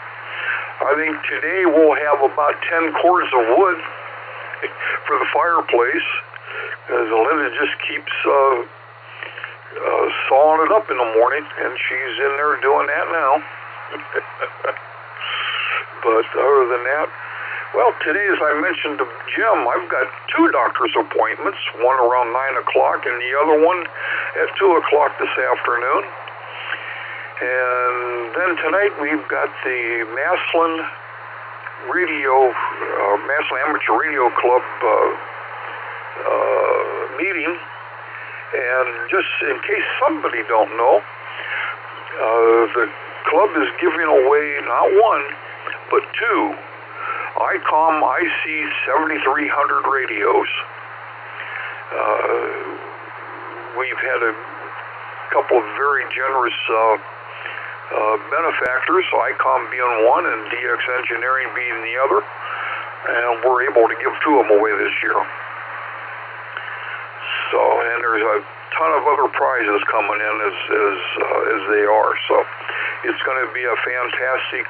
I think today we'll have about 10 cords of wood for the fireplace. Linda just keeps sawing it up in the morning, and she's in there doing that now. But other than that, well, today, as I mentioned to Jim, I've got 2 doctor's appointments, one around 9 o'clock and the other one at 2 o'clock this afternoon. And then tonight we've got the Maslin Amateur Radio Club meeting. And just in case somebody don't know, the club is giving away not 1, but 2 ICOM IC 7300 radios. We've had a couple of very generous benefactors, ICOM being one and DX Engineering being the other, and we're able to give 2 of them away this year. So, and there's a ton of other prizes coming in as they are. So, it's going to be a fantastic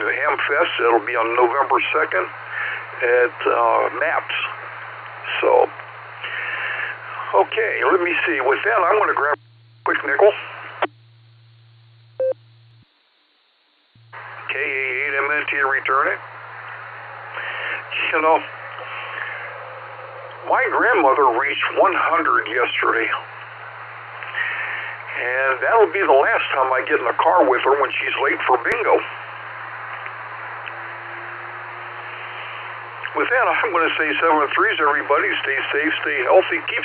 Ham Fest. It'll be on November 2nd at MAPS. So, okay, let me see. With that, I'm going to grab a quick nickel. KA8MNT returning. You know, my grandmother reached 100 yesterday. And that'll be the last time I get in a car with her when she's late for bingo. With that, I'm going to say 7 threes, everybody. Stay safe, stay healthy, keep.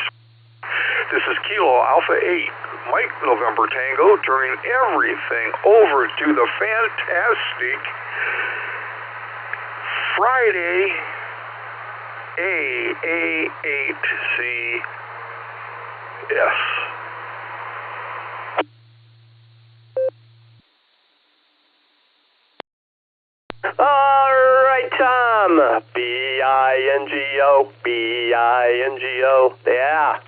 This is Kilo Alpha 8, Mike November Tango, turning everything over to the fantastic Friday AA8CS.
All right, Tom. B-I-N-G-O, B-I-N-G-O. Yeah.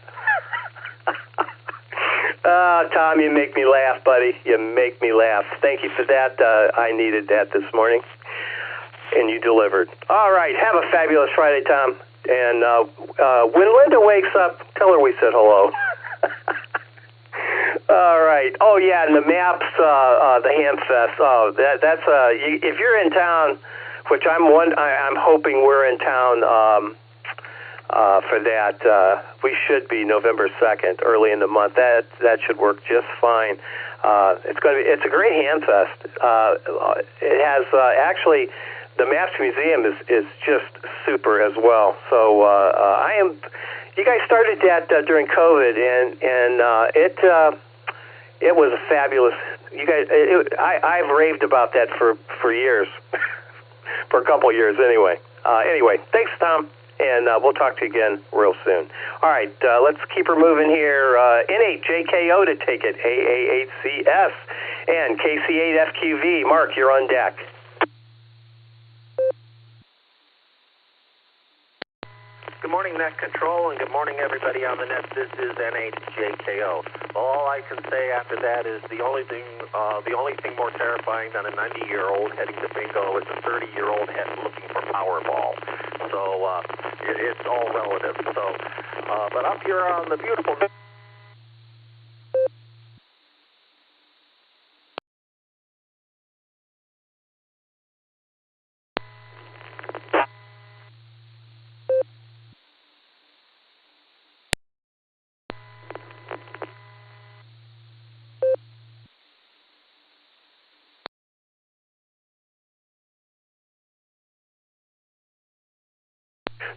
Tom, you make me laugh, buddy. You make me laugh. Thank you for that. I needed that this morning, and you delivered. All right, have a fabulous Friday, Tom. And when Linda wakes up, tell her we said hello. All right. Oh, yeah, and the maps, the Hamfest. Oh, that's if you're in town, which I'm hoping we're in town for that. We should be November 2nd, early in the month. That should work just fine. It's a great Hamfest. It has actually the Maps Museum is just super as well. So you guys started that during COVID, and it was a fabulous. You guys, I've raved about that for years, for a couple of years anyway. Anyway, thanks, Tom, and we'll talk to you again real soon. All right, let's keep her moving here. N8JKO to take it, AA8CS, and KC8FQV. Mark, you're on deck.
Good morning, Net Control, and good morning, everybody on the net. This is N8JKO. All I can say after that is the only thing more terrifying than a 90-year-old heading to bingo is a 30-year-old looking for Powerball. So it's all relative. So, but up here on the beautiful.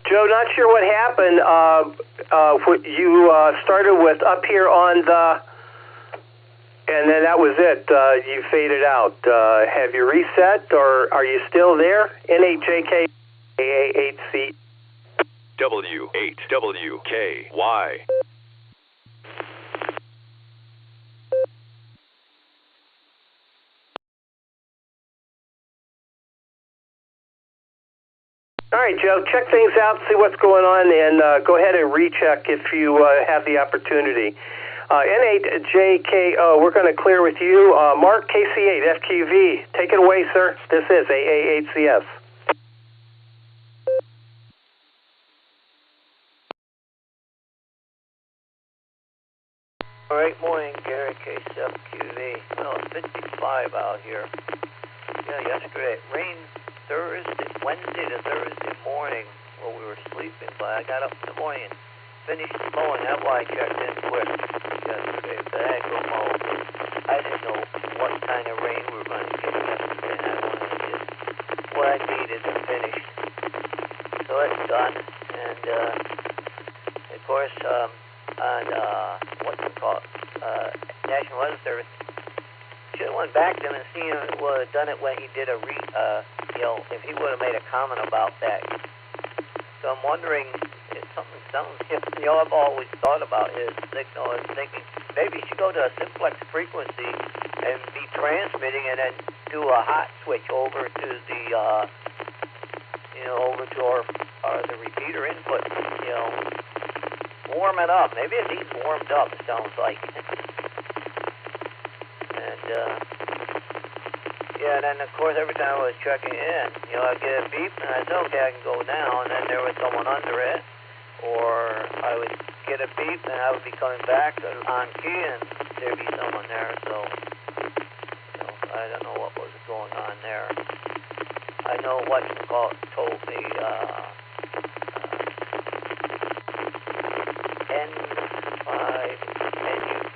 Joe, not sure what happened. You started with up here on the, and then that was it. You faded out. Have you reset, or are you still there? NHJK AA8C
W8WKY.
All right, Joe, check things out, see what's going on, and go ahead and recheck if you have the opportunity. N8JKO, we're going to clear with you. Mark, KC8FQV, take it away, sir. This is AA8CS.
All right, morning, Gary, KC8FQV. Well, it's 55 out here. Yeah, yesterday it rained Wednesday to Thursday morning while we were sleeping, but I got up in the morning and finished mowing. That's why I checked in quick yesterday. But I had to go mow. I didn't know what kind of rain we were going to get yesterday, and I wanted to get what I needed and finished. So it's done, and of course, on National Weather Service, should have went back to him and seen him would have done it when he did if he would have made a comment about that. So I'm wondering if something sounds, I've always thought about his signal and thinking maybe he should go to a simplex frequency and be transmitting and then do a hot switch over to the, over to the repeater input, warm it up. Maybe it needs warmed up, it sounds like. And then, of course, every time I was checking in, I'd get a beep, and I'd say, okay, I can go now, and then there was someone under it. Or I would get a beep, and I would be coming back on key, and there'd be someone there. So, I don't know what was going on there. I know what told me,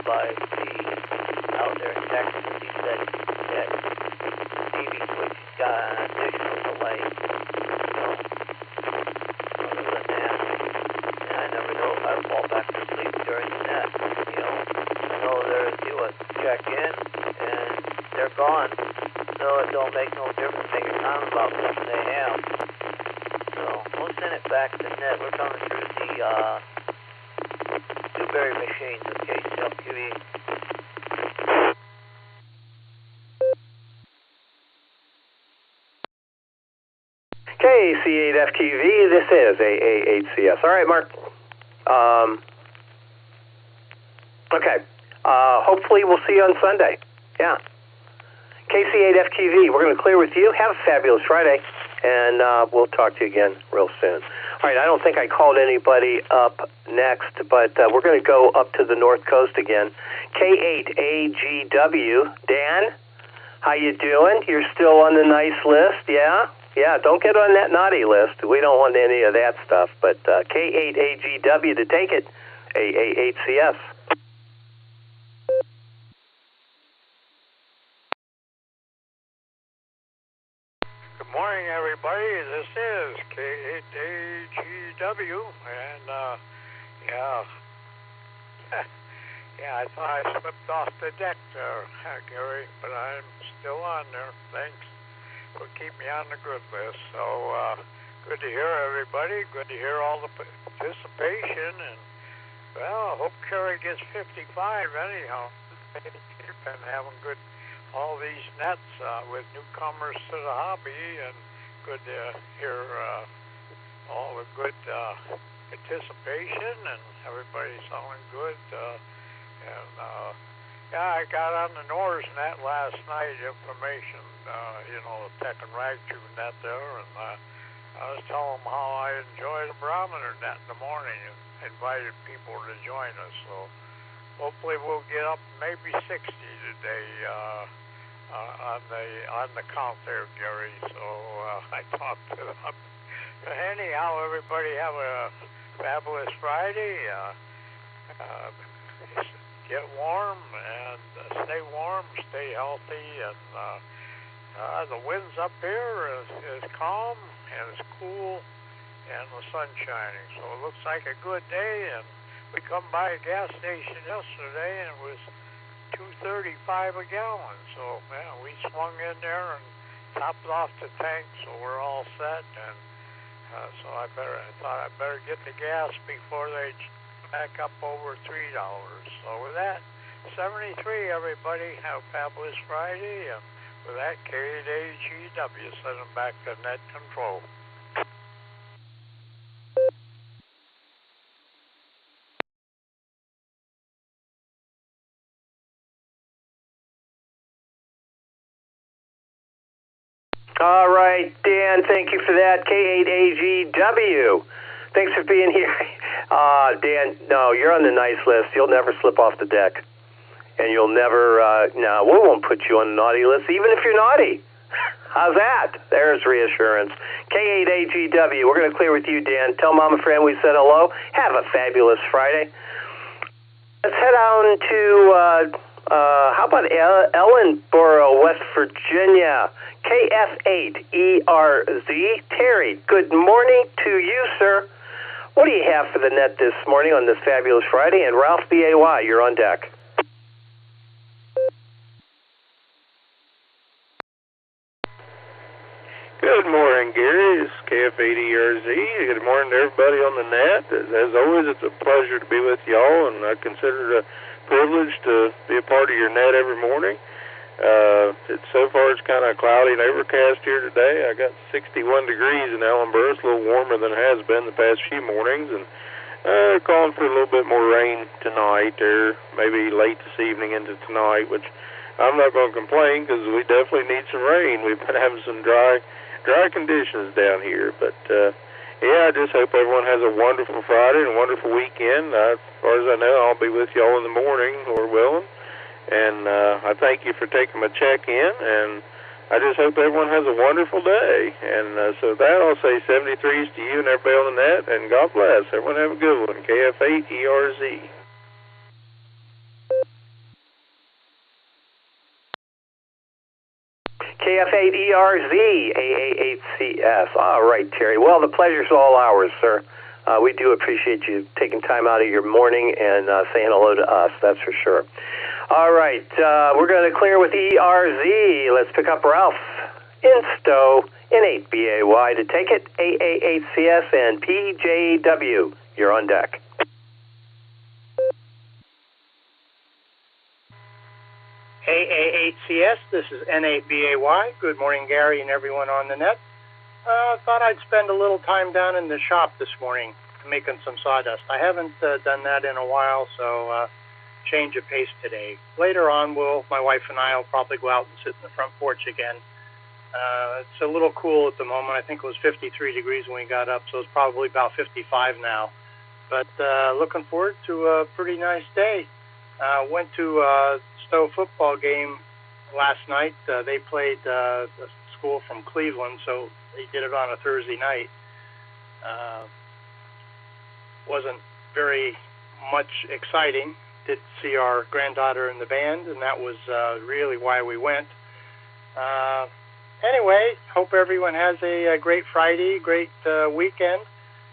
N5B out there in Texas, he said that TV switch got an additional delay. So, other than that, I never know if I fall back to sleep during the net. I know you would check in and they're gone. So it don't make no difference. Make a comment about something they have. So we'll send it back to net. We're coming through the Dewberry machines in case LQE.
KC8FQV, this is AA8CS. All right, Mark. Okay. Hopefully we'll see you on Sunday. Yeah. KC8FQV, we're going to clear with you. Have a fabulous Friday, and we'll talk to you again real soon. All right, I don't think I called anybody up next, but we're going to go up to the North Coast again. K8AGW, Dan, how you doing? You're still on the nice list, yeah? Yeah, don't get on that naughty list. We don't want any of that stuff. But K8AGW to take it, AA8CS.
Good morning, everybody. This is K8AGW, and I thought I slipped off the deck there, Gary, but I'm still on there. Thanks. Will keep me on the good list. So good to hear everybody. Good to hear all the participation. And well, I hope Kerry gets 55 anyhow. She's been having all these nets with newcomers to the hobby, and good to hear all the good participation and everybody sounding good. I got on the NORS net last night, information, the tech and rag tube net there, and I was telling them how I enjoy the Barometer net in the morning and invited people to join us. So hopefully we'll get up maybe 60 today on the count there, Gary. So I talked to them. Anyhow, everybody have a fabulous Friday. Get warm and stay warm, stay healthy, and the winds up here is calm and it's cool, and the sun shining. So it looks like a good day. And we come by a gas station yesterday, and it was $2.35 a gallon. So man, we swung in there and topped off the tank, so we're all set. And so I thought I'd better get the gas before they back up over $3. So with that, 73, everybody, have a fabulous Friday. And with that, K8AGW, send them back to net control.
All right, Dan, thank you for that. K8AGW. Thanks for being here. Dan, no, you're on the nice list. You'll never slip off the deck. And you'll never, no, we won't put you on the naughty list, even if you're naughty. How's that? There's reassurance. K8AGW, we're going to clear with you, Dan. Tell Mama Fran we said hello. Have a fabulous Friday. Let's head on to, how about Ellenboro, West Virginia? KF8ERZ. Terry, good morning to you, sir. What do you have for the net this morning on this fabulous Friday? And Ralph BAY, you're on deck.
Good morning, Gary. It's KF8ERZ. Good morning to everybody on the net. As always, it's a pleasure to be with y'all, and I consider it a privilege to be a part of your net every morning. So far, it's kind of cloudy and overcast here today. I got 61 degrees in Ellenboro. It's a little warmer than it has been the past few mornings, and calling for a little bit more rain tonight, or maybe late this evening into tonight, which I'm not going to complain because we definitely need some rain. We've been having some dry conditions down here, but yeah, I just hope everyone has a wonderful Friday and a wonderful weekend. As far as I know, I'll be with y'all in the morning, Lord willing. And I thank you for taking my check-in, and I just hope everyone has a wonderful day. And so with that, I'll say 73s to you and everybody on the net, and God bless. Everyone have a good one. KF8ERZ.
KF8ERZ, AA8CS. All right, Terry. Well, the pleasure's all ours, sir. We do appreciate you taking time out of your morning and saying hello to us, that's for sure. All right, we're going to clear with ERZ. Let's pick up Ralph in Stowe in 8BAY to take it. AA8CS and PJW. You're on deck.
AA8CS, this is N8BAY. Good morning, Gary and everyone on the net. Thought I'd spend a little time down in the shop this morning making some sawdust. I haven't done that in a while, so change of pace today. Later on, my wife and I will probably go out and sit in the front porch again. It's a little cool at the moment. I think it was 53 degrees when we got up, so it's probably about 55 now. But looking forward to a pretty nice day. Went to a Stowe football game last night. They played a school from Cleveland, so they did it on a Thursday night. Wasn't very much exciting. Did see our granddaughter in the band, and that was really why we went. Anyway, hope everyone has a great Friday, great weekend.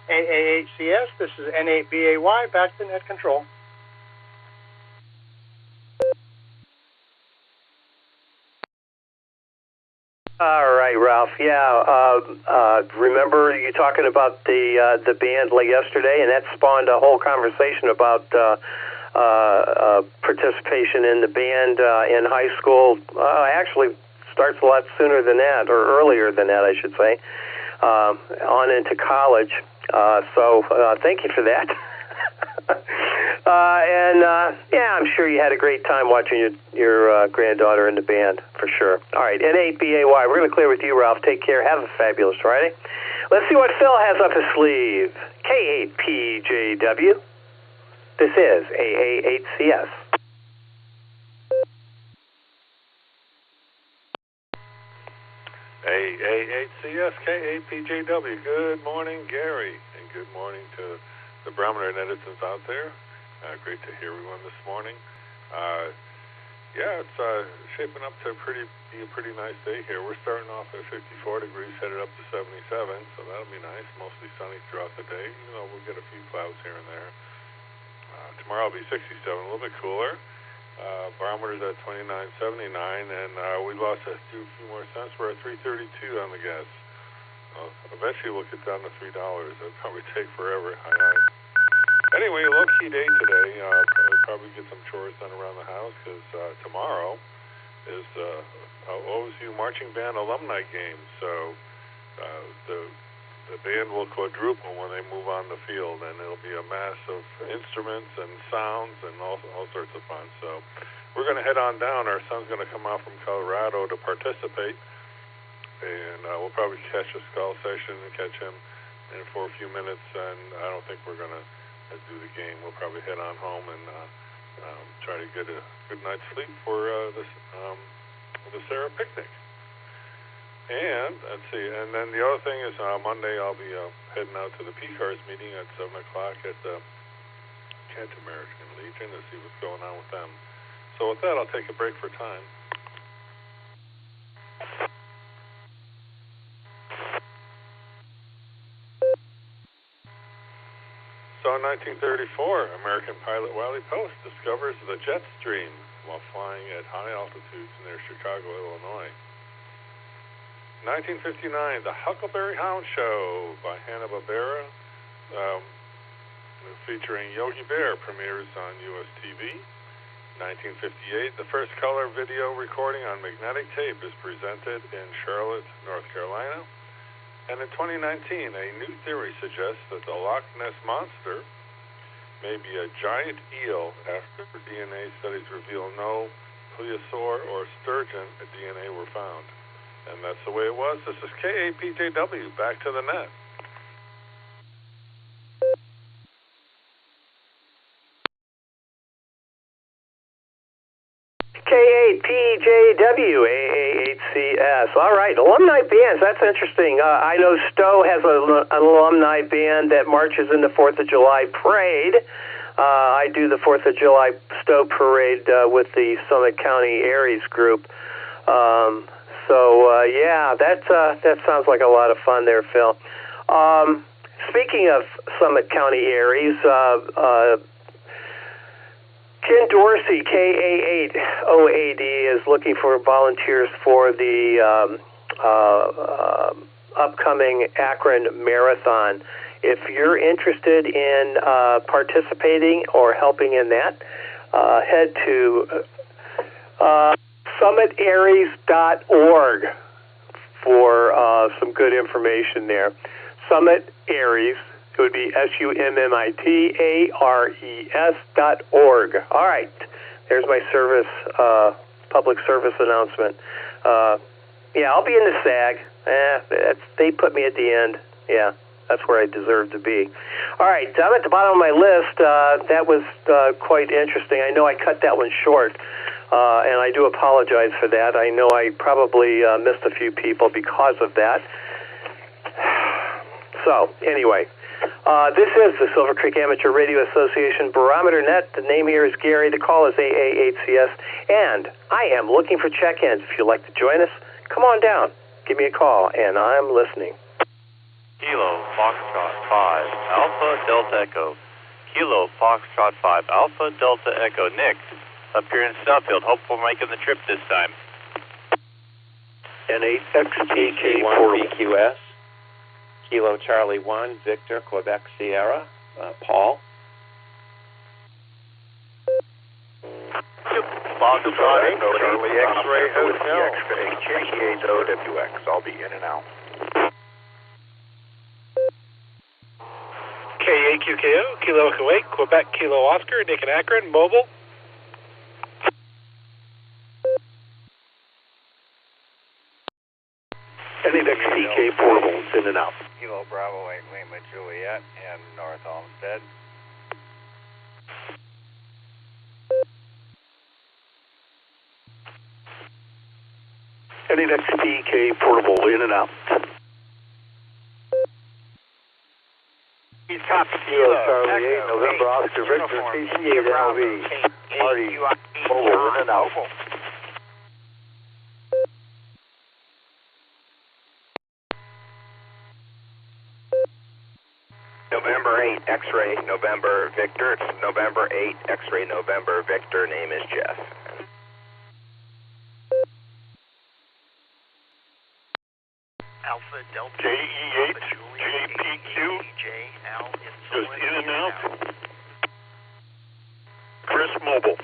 AAHCS, this is N8BAY, back to net control.
All right, Ralph. Yeah, remember you talking about the band yesterday, and that spawned a whole conversation about participation in the band in high school. Actually, starts a lot sooner than that, or earlier than that, I should say, on into college. So thank you for that. Yeah, I'm sure you had a great time watching your granddaughter in the band, for sure. All right, N8BAY, we're going to clear with you, Ralph. Take care. Have a fabulous Friday. Let's see what Phil has up his sleeve. K8PJW. This is AA8CS.
AA8CS, K8PJW. Good morning, Gary, and good morning to the Barometer Net out there. Great to hear everyone this morning. Yeah, it's shaping up to be a pretty nice day here. We're starting off at 54 degrees, headed up to 77, so that'll be nice. Mostly sunny throughout the day, even though we'll get a few clouds here and there. Tomorrow will be 67, a little bit cooler. Barometer's at 29.79, and we lost a few more cents. We're at 3.32 on the gas. Eventually we'll get down to $3. That'll probably take forever. Anyway, low-key day today. I'll probably get some chores done around the house because tomorrow is OSU Marching Band alumni game. So the band will quadruple when they move on the field, and it'll be a mass of instruments and sounds and all sorts of fun. So we're going to head on down. Our son's going to come out from Colorado to participate, and we'll probably catch a skull session and catch him for a few minutes, and I don't think we're going to do the game. We'll probably head on home and try to get a good night's sleep for the Sarah picnic. And let's see. And then the other thing is Monday I'll be heading out to the PCARS meeting at 7 o'clock at the Kent American Legion to see what's going on with them. So with that, I'll take a break for time. So in 1934, American pilot Wiley Post discovers the jet stream while flying at high altitudes near Chicago, Illinois. 1959, The Huckleberry Hound Show by Hanna-Barbera, featuring Yogi Bear, premieres on U.S. TV. 1958, the first color video recording on magnetic tape is presented in Charlotte, North Carolina. And in 2019, a new theory suggests that the Loch Ness Monster may be a giant eel after DNA studies reveal no plesiosaur or sturgeon DNA were found. And that's the way it was. This is KAPJW, back to the net.
K8PJW, AA8CS. All right, alumni bands, that's interesting. I know Stowe has an alumni band that marches in the 4th of July parade. I do the 4th of July Stowe parade with the Summit County Aries group. Yeah, that sounds like a lot of fun there, Phil. Speaking of Summit County Aries, Ken Dorsey, KA8OAD, is looking for volunteers for the upcoming Akron Marathon. If you're interested in participating or helping in that, head to summitaries.org for some good information there. Summit Aries. It would be SUMMITARES.org. All right. There's my public service announcement. Yeah, I'll be in the SAG. They put me at the end. Yeah, that's where I deserve to be. All right, I'm at the bottom of my list. That was quite interesting. I know I cut that one short, and I do apologize for that. I know I probably missed a few people because of that. So, anyway. This is the Silvercreek Amateur Radio Association Barometer Net. The name here is Gary. The call is AA8CS. And I am looking for check-ins. If you'd like to join us, come on down. Give me a call, and I'm listening.
Kilo Foxtrot 5, Alpha Delta Echo. Kilo Foxtrot 5, Alpha Delta Echo. Nick, up here in Southfield. Hope we're making the trip this time.
N8XTK1BQS. Kilo Charlie 1, Victor, Quebec Sierra, Paul.
Foxtrot Echo, Charlie X-Ray Hotel, KA-WX. I'll be in and out.
KAQKO, Kilo Kuwait, Quebec Kilo Oscar, Nick and Akron, mobile.
NXTK portables in and out.
Kilo Bravo 8 Lima Juliet in North Olmsted.
NXTK portable in and out.
He's copy
Kilo Charlie 8 November Oscar Victor TC8 LV. Marty mobile in and out.
November 8, X-ray, November, Victor. It's November 8, X-ray, November, Victor. Name is Jeff.
Alpha Delta
JE8, JPQ, just in and out. Chris Mobile.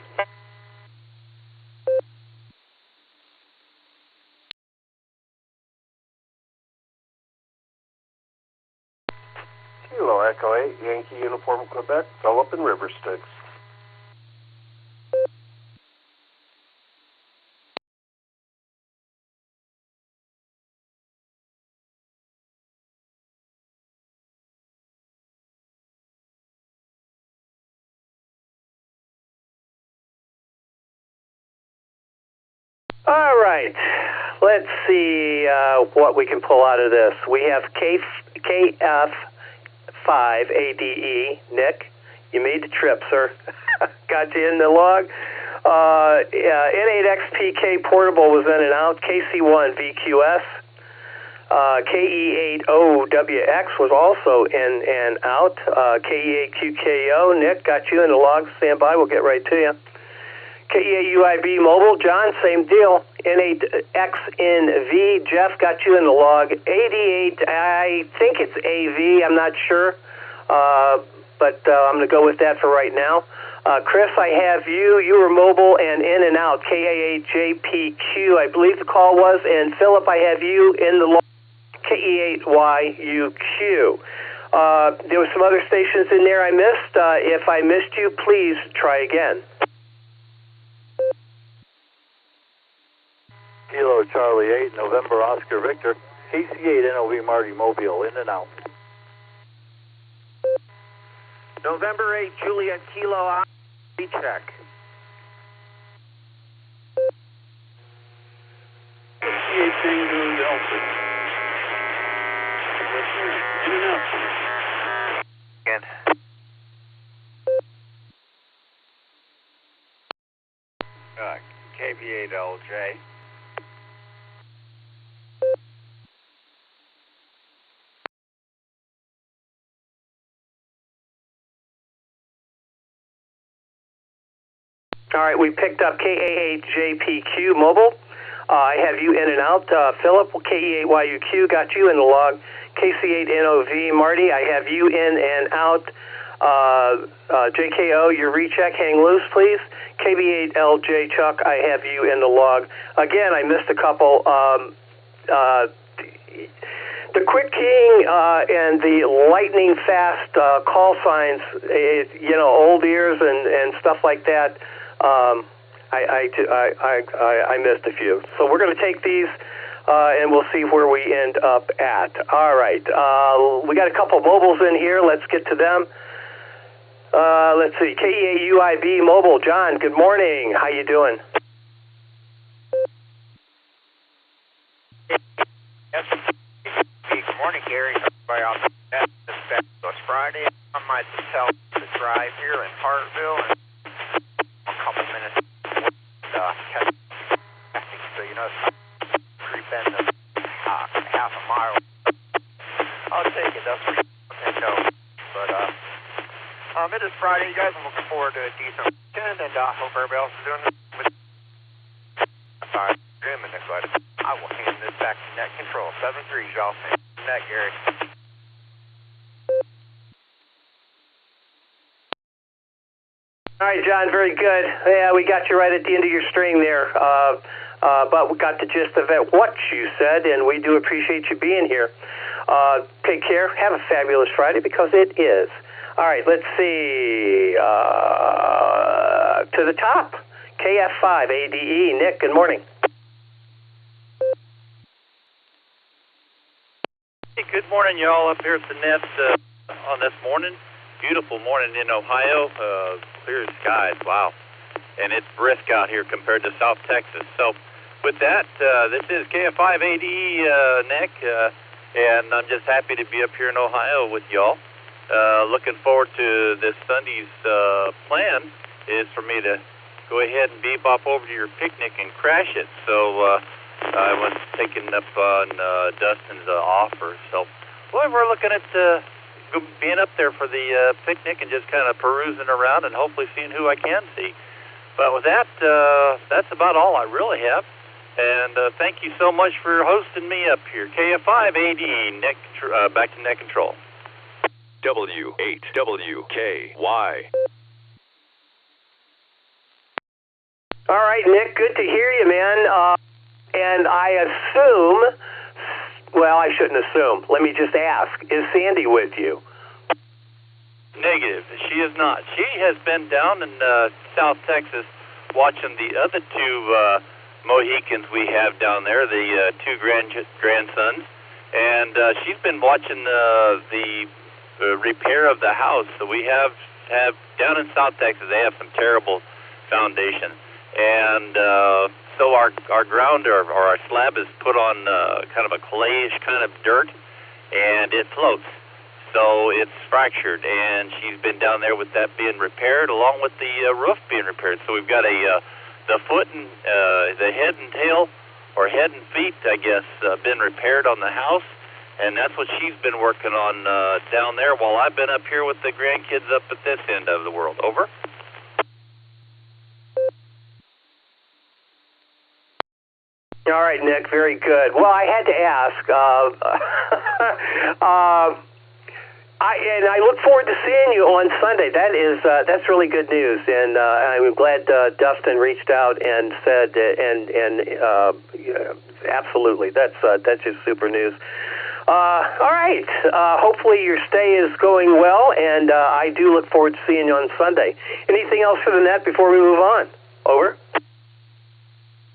Kilo Echo 8, Yankee Uniform Quebec, Phillip and River Sticks.
All right, let's see what we can pull out of this. We have KF5ADE. Nick, you made the trip, sir. Got you in the log. N8XPK portable was in and out. KC1VQS. KE8OWX was also in and out. KE8QKO. Nick, got you in the log. Stand by. We'll get right to you. KE8UIB mobile, John, same deal. N8XNV, Jeff, got you in the log. 88, I think it's AV, I'm not sure, but I'm going to go with that for right now. Chris, I have you. You were mobile and in and out. KA8JPQ, I believe the call was. And Philip, I have you in the log. KE8YUQ. There were some other stations in there I missed. If I missed you, please try again.
Kilo Charlie 8, November Oscar Victor, KC8 NOV Marty Mobile, in and out.
November 8, Juliet Kilo, check.
KC8 Tango Delta. In and out.
Again. KP8LJ.
All right, we picked up KA8JPQ mobile. I have you in and out. Philip, KE8YUQ, got you in the log. KC8NOV, Marty, I have you in and out. JKO, your recheck, hang loose, please. KB8LJ, Chuck, I have you in the log. Again, I missed a couple. The quick keying and the lightning fast call signs, old ears and stuff like that. I missed a few. So we're going to take these and we'll see where we end up at. All right. We got a couple mobiles in here. Let's get to them. Let's see. KE8UIB mobile. John, good morning. How you doing?
Yes. Good morning, Gary. Everybody on the net. This Friday. I might tell the drive here in Hartville and a couple minutes catching, so creep in the half a mile. I'll take it. That's what I know. But it is Friday, you guys. I'm looking forward to a decent weekend, and hope everybody else is doing this. Sorry, dreaming it, but I will hand this back to Net Control 7-3, y'all. Net, Gary.
All right, John, very good. Yeah, we got you right at the end of your string there, but we got the gist of it, what you said, and we do appreciate you being here. Take care. Have a fabulous Friday, because it is. All right, let's see. To the top, KF5ADE. Nick, good morning.
Hey, good morning, y'all, up here at the net on this morning. Beautiful morning in Ohio, clear skies, wow. And it's brisk out here compared to South Texas. So with that, this is KF5ADE, Nick, and I'm just happy to be up here in Ohio with y'all. Looking forward to this Sunday's plan is for me to go ahead and bebop over to your picnic and crash it. So I was taking up on Dustin's offer. So boy, we're looking at being up there for the picnic and just kind of perusing around and hopefully seeing who I can see. But with that, that's about all I really have. And thank you so much for hosting me up here. KF5AD, back to net control.
W8WKY.
All right, Nick, good to hear you, man. And I assume, well, I shouldn't assume. Let me just ask, is Sandy with you?
Negative. She is not. She has been down in South Texas watching the other two Mohicans we have down there, the two grandsons. And she's been watching the repair of the house. So we have down in South Texas, they have some terrible foundation. And so our ground or our slab is put on kind of a clayish kind of dirt, and it floats. So it's fractured, and she's been down there with that being repaired, along with the roof being repaired. So we've got the foot and the head and tail, or head and feet, I guess, been repaired on the house, and that's what she's been working on down there, while I've been up here with the grandkids up at this end of the world. Over.
All right, Nick, very good. Well, I had to ask. I look forward to seeing you on Sunday. That's really good news, and I'm glad Dustin reached out and said, absolutely, that's just super news. All right, hopefully your stay is going well, and I do look forward to seeing you on Sunday. Anything else for the net before we move on? Over.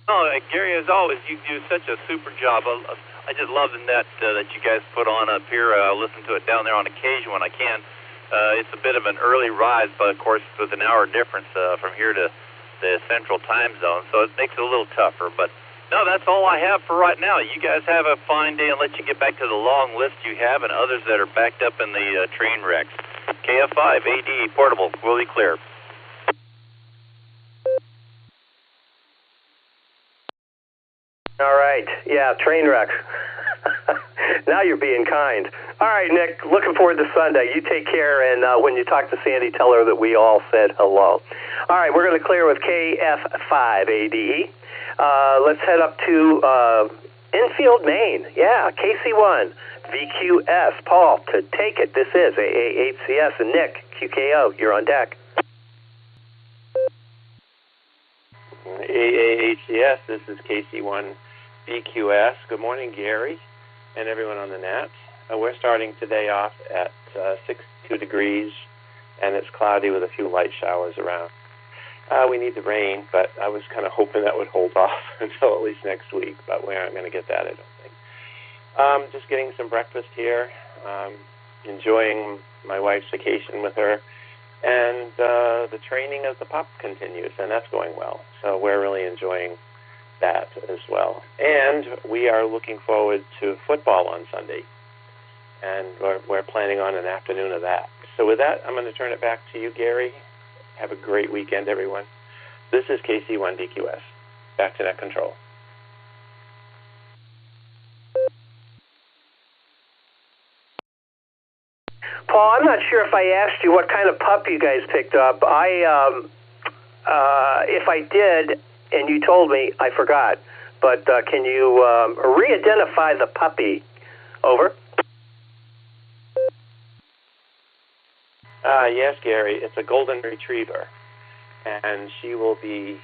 Oh, Gary, as always, you do such a super job. I just love the net that you guys put on up here. I listen to it down there on occasion when I can. It's a bit of an early rise, but of course with an hour difference from here to the central time zone, so it makes it a little tougher. But no, that's all I have for right now. You guys have a fine day, and let you get back to the long list you have and others that are backed up in the train wrecks. KF5AD portable, will be clear.
All right. Yeah, train wreck. Now you're being kind. All right, Nick, looking forward to Sunday. You take care, and when you talk to Sandy, tell her that we all said hello. All right, we're going to clear with KF5ADE. Let's head up to Enfield, Maine. Yeah, KC1, VQS. Paul, to take it. This is AAHCS, and Nick, QKO, you're on deck.
AAHCS, this is KC1 BQS. Good morning, Gary, and everyone on the net. We're starting today off at 62 degrees, and it's cloudy with a few light showers around. We need the rain, but I was kind of hoping that would hold off until at least next week, but we aren't going to get that, I don't think. Just getting some breakfast here, enjoying my wife's vacation with her. And the training of the pup continues, and that's going well. So we're really enjoying that as well. And we are looking forward to football on Sunday, and we're planning on an afternoon of that. So with that, I'm going to turn it back to you, Gary. Have a great weekend, everyone. This is KC1DQS. Back to net control.
Paul, I'm not sure if I asked you what kind of pup you guys picked up. If I did, and you told me, I forgot. But can you re-identify the puppy? Over.
Yes, Gary. It's a golden retriever, and she will be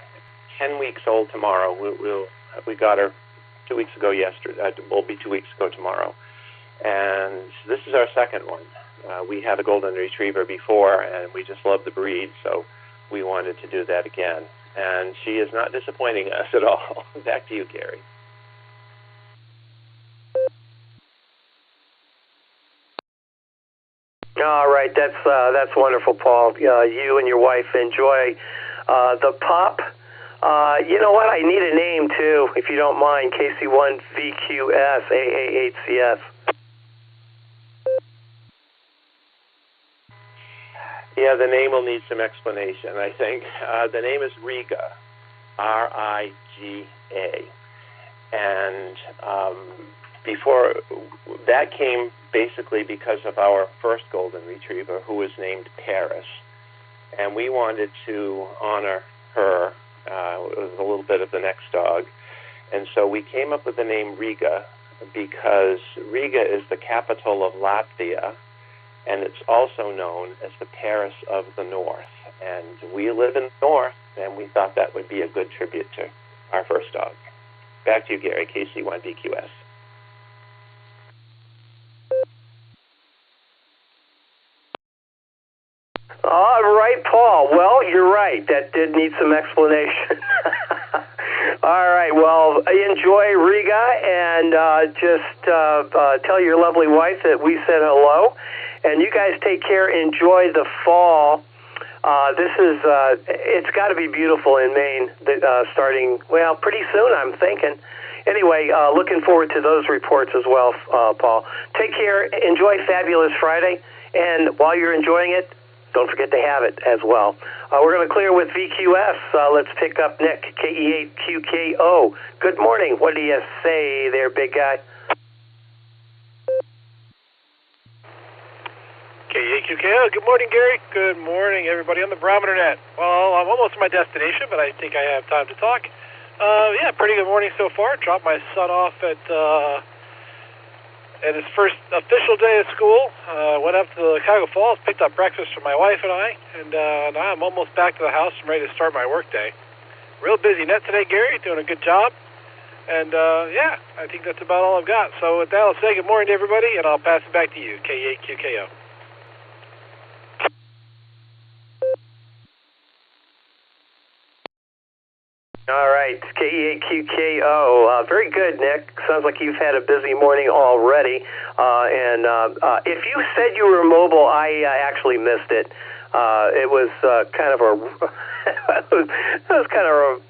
10 weeks old tomorrow. We got her 2 weeks ago yesterday. Will be 2 weeks ago tomorrow, and this is our second one. We had a golden retriever before, and we just loved the breed, so we wanted to do that again. And she is not disappointing us at all. Back to you, Gary.
All right, that's wonderful, Paul. You and your wife enjoy the pup. You know what? I need a name, too, if you don't mind. KC1VQS, AAHCS.
Yeah, the name will need some explanation, I think. The name is Riga, R-I-G-A. And before that came basically because of our first golden retriever, who was named Paris, and we wanted to honor her. It was a little bit of the next dog, and so we came up with the name Riga because Riga is the capital of Latvia, and it's also known as the Paris of the North. And we live in the North, and we thought that would be a good tribute to our first dog. Back to you, Gary, KC1BQS.
All right, Paul. Well, you're right. That did need some explanation. All right. Well, enjoy Riga, and just tell your lovely wife that we said hello. And you guys take care. Enjoy the fall. It's got to be beautiful in Maine, starting, well, pretty soon, I'm thinking. Anyway, looking forward to those reports as well, Paul. Take care. Enjoy Fabulous Friday. And while you're enjoying it, don't forget to have it as well. We're going to clear with VQS. Let's pick up Nick, KE8QKO. Good morning. What do you say there, big guy?
KE8QKO. Good morning, Gary. Good morning, everybody on the Barometer Net. Well, I'm almost at my destination, but I think I have time to talk. Yeah, pretty good morning so far. Dropped my son off at his first official day of school. Went up to Chicago Falls, picked up breakfast for my wife and I, and now I'm almost back to the house and ready to start my work day. Real busy net today, Gary, doing a good job. And, yeah, I think that's about all I've got. So with that, I'll say good morning to everybody, and I'll pass it back to you, K8QKO.
All right, KE8QKO. Very good, Nick. Sounds like you've had a busy morning already. And if you said you were mobile, I actually missed it. It was kind of a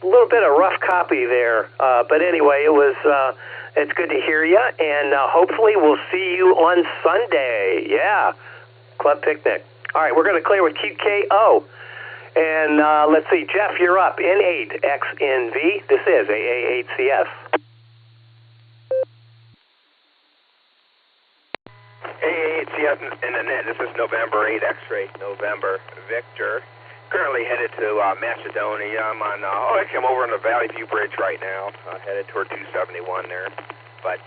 little bit of rough copy there. But anyway, it's good to hear you, and hopefully we'll see you on Sunday. Yeah, Club Picnic. All right, we're going to clear with QKO. And let's see, Jeff, you're up. N8XNV. This is AA8CS.
AA8CS in the net. This is November 8 X-ray, November Victor. Currently headed to Macedonia. I'm on, actually I'm over on the Valley View Bridge right now, headed toward 271 there. But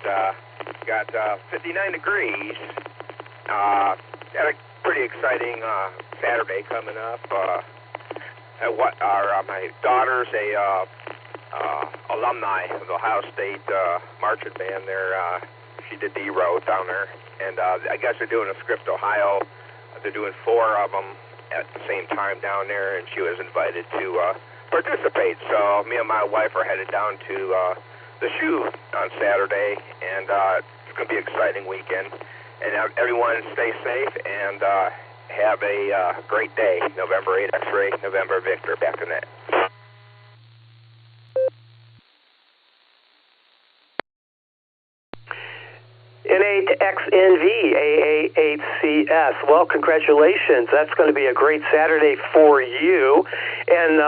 got 59 degrees. Got a pretty exciting Saturday coming up. My daughter's a alumni of the Ohio State marching band there. She did D-Row down there, and I guess they're doing a Script Ohio. They're doing 4 of them at the same time down there, and she was invited to participate. So me and my wife are headed down to the shoe on Saturday, and it's going to be an exciting weekend. And everyone stay safe and have a great day. November 8 X-Ray, November Victor, back to net.
N8XNV, AA8CS. Well, congratulations. That's going to be a great Saturday for you. And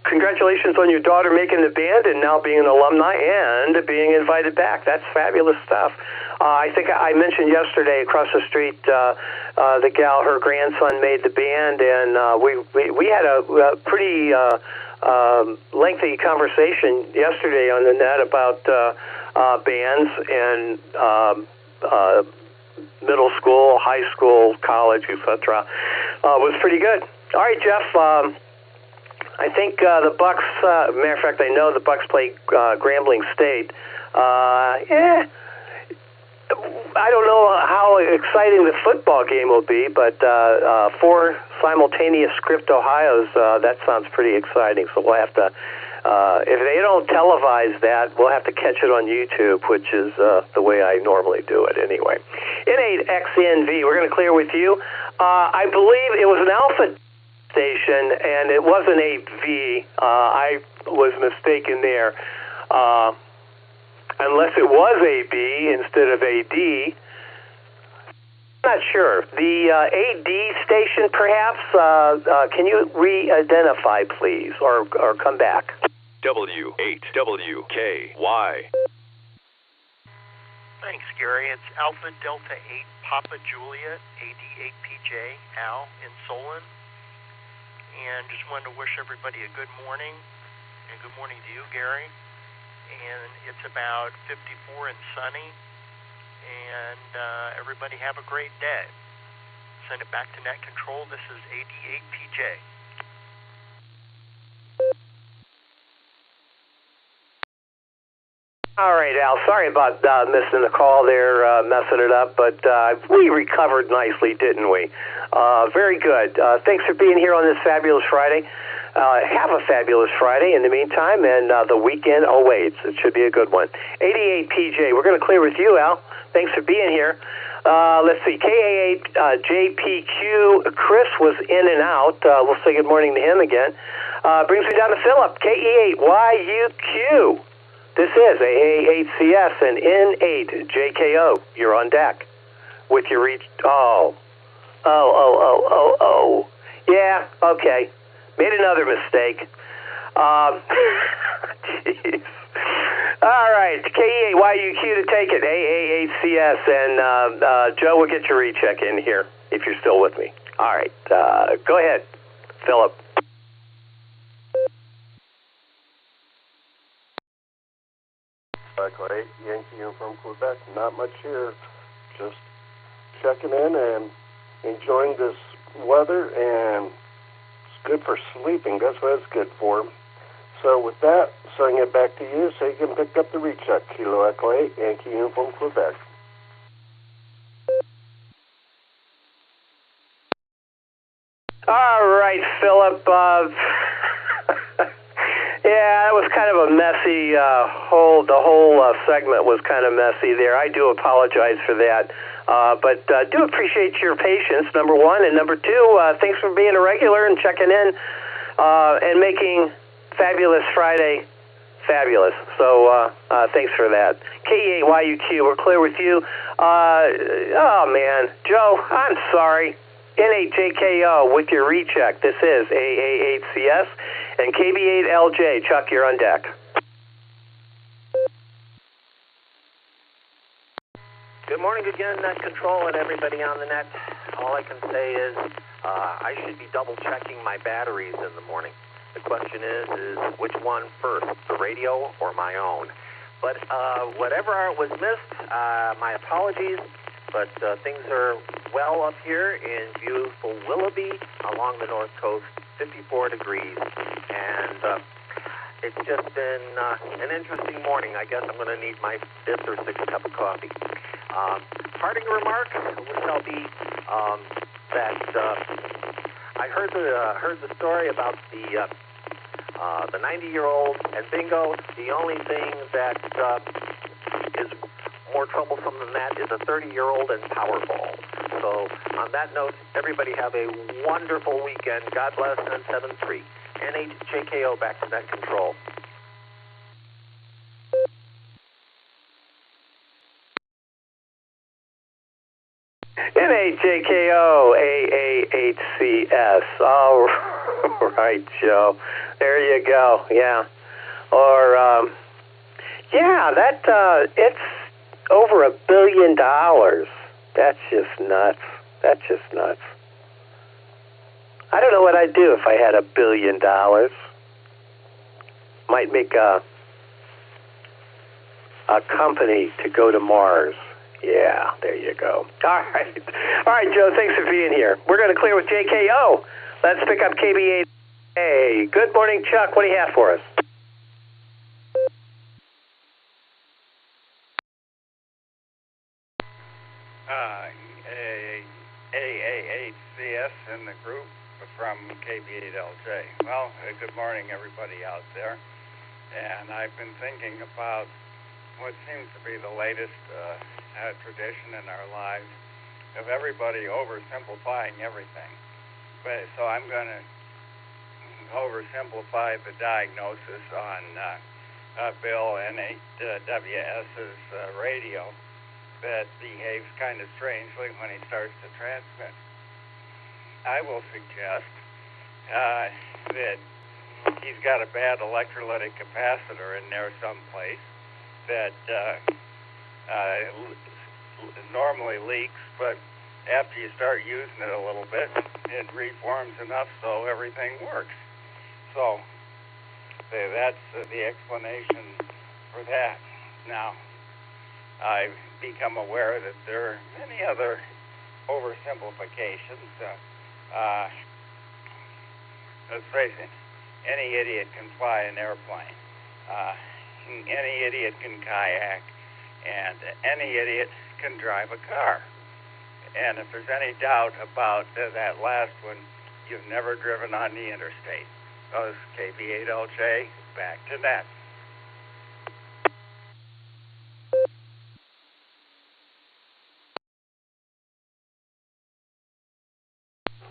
congratulations on your daughter making the band and now being an alumni and being invited back. That's fabulous stuff. I think I mentioned yesterday across the street, the gal, her grandson made the band, and we had a pretty lengthy conversation yesterday on the net about bands and middle school, high school, college, etc. Was pretty good. All right, Jeff. I think the Bucks. Matter of fact, I know the Bucks play Grambling State. I don't know how exciting the football game will be, but 4 simultaneous Script Ohios, that sounds pretty exciting. So we'll have to, if they don't televise that, we'll have to catch it on YouTube, which is the way I normally do it anyway. N8XNV, we're going to clear with you. I believe it was an Alpha station, and it wasn't a V. I was mistaken there. Unless it was a B instead of a D. I'm not sure. The AD station, perhaps, can you re-identify, please, or come back?
W8WKY.
Thanks, Gary. It's Alpha Delta 8 Papa Juliet, AD8PJ, Al in Solon. And just wanted to wish everybody a good morning. And good morning to you, Gary. And it's about 54 and sunny. And everybody have a great day. Send it back to Net Control. This is AD8PJ.
All right, Al. Sorry about missing the call there, messing it up, but we recovered nicely, didn't we? Very good. Thanks for being here on this fabulous Friday. Have a fabulous Friday in the meantime, and the weekend awaits. It should be a good one. 88PJ, we're going to clear with you, Al. Thanks for being here. Let's see, KA8JPQ, Chris was in and out. We'll say good morning to him again. Brings me down to Philip, KE8YUQ. This is AA8CS and N8JKO. You're on deck with your reach. Oh. Yeah, okay. Made another mistake. Jeez. All right, KE8YUQ to take it, AA8CS, and Joe will get your recheck in here if you're still with me. All right, go ahead, Philip.
Echo 8, Yankee from Quebec. Not much here. Just checking in and enjoying this weather, and it's good for sleeping. That's what it's good for. So with that, sending it back to you so you can pick up the recheck. Kilo Echo 8, Yankee from Quebec.
All right, Philip. Yeah, it was kind of a messy the whole segment was kind of messy there. I do apologize for that. But do appreciate your patience, number one. And number two, thanks for being a regular and checking in and making Fabulous Friday fabulous. So thanks for that. KE8YUQ, we're clear with you. Oh, man. Joe, I'm sorry. N8JKO with your recheck. This is AA8CS. And KB8LJ, Chuck, you're on deck.
Good morning again, Net Control, and everybody on the net. All I can say is I should be double-checking my batteries in the morning. The question is which one first, the radio or my own? But whatever was missed, my apologies, but things are well up here in beautiful Willoughby along the north coast. 54 degrees, and it's just been an interesting morning. I guess I'm going to need my 5th or 6th cup of coffee. Parting remarks shall be that I heard the story about the 90-year-old and bingo. The only thing that is more troublesome than that is a 30-year-old and Powerball. So on that note, everybody have a wonderful weekend. God bless, 973. N8JKO back to Net Control.
N8JKO, AA8CS. All right, Joe. There you go. Yeah. Or, yeah, it's over $1 billion. That's just nuts. That's just nuts. I don't know what I'd do if I had $1 billion. Might make a company to go to Mars. Yeah, there you go. All right, Joe, thanks for being here. We're going to clear with JKO. Let's pick up KB8. Hey, good morning, Chuck. What do you have for us?
AA8CS in the group from KB8LJ. Well, good morning, everybody out there. And I've been thinking about what seems to be the latest tradition in our lives of everybody oversimplifying everything. But so I'm going to oversimplify the diagnosis on Bill N8WS's radio that behaves kind of strangely when he starts to transmit. I will suggest that he's got a bad electrolytic capacitor in there someplace that normally leaks, but after you start using it a little bit, it reforms enough so everything works. So that's the explanation for that. Now, I've become aware that there are many other oversimplifications. Let's face it, any idiot can fly an airplane. Any idiot can kayak, and any idiot can drive a car. And if there's any doubt about that last one, you've never driven on the interstate. So this is KB8LJ, back to net.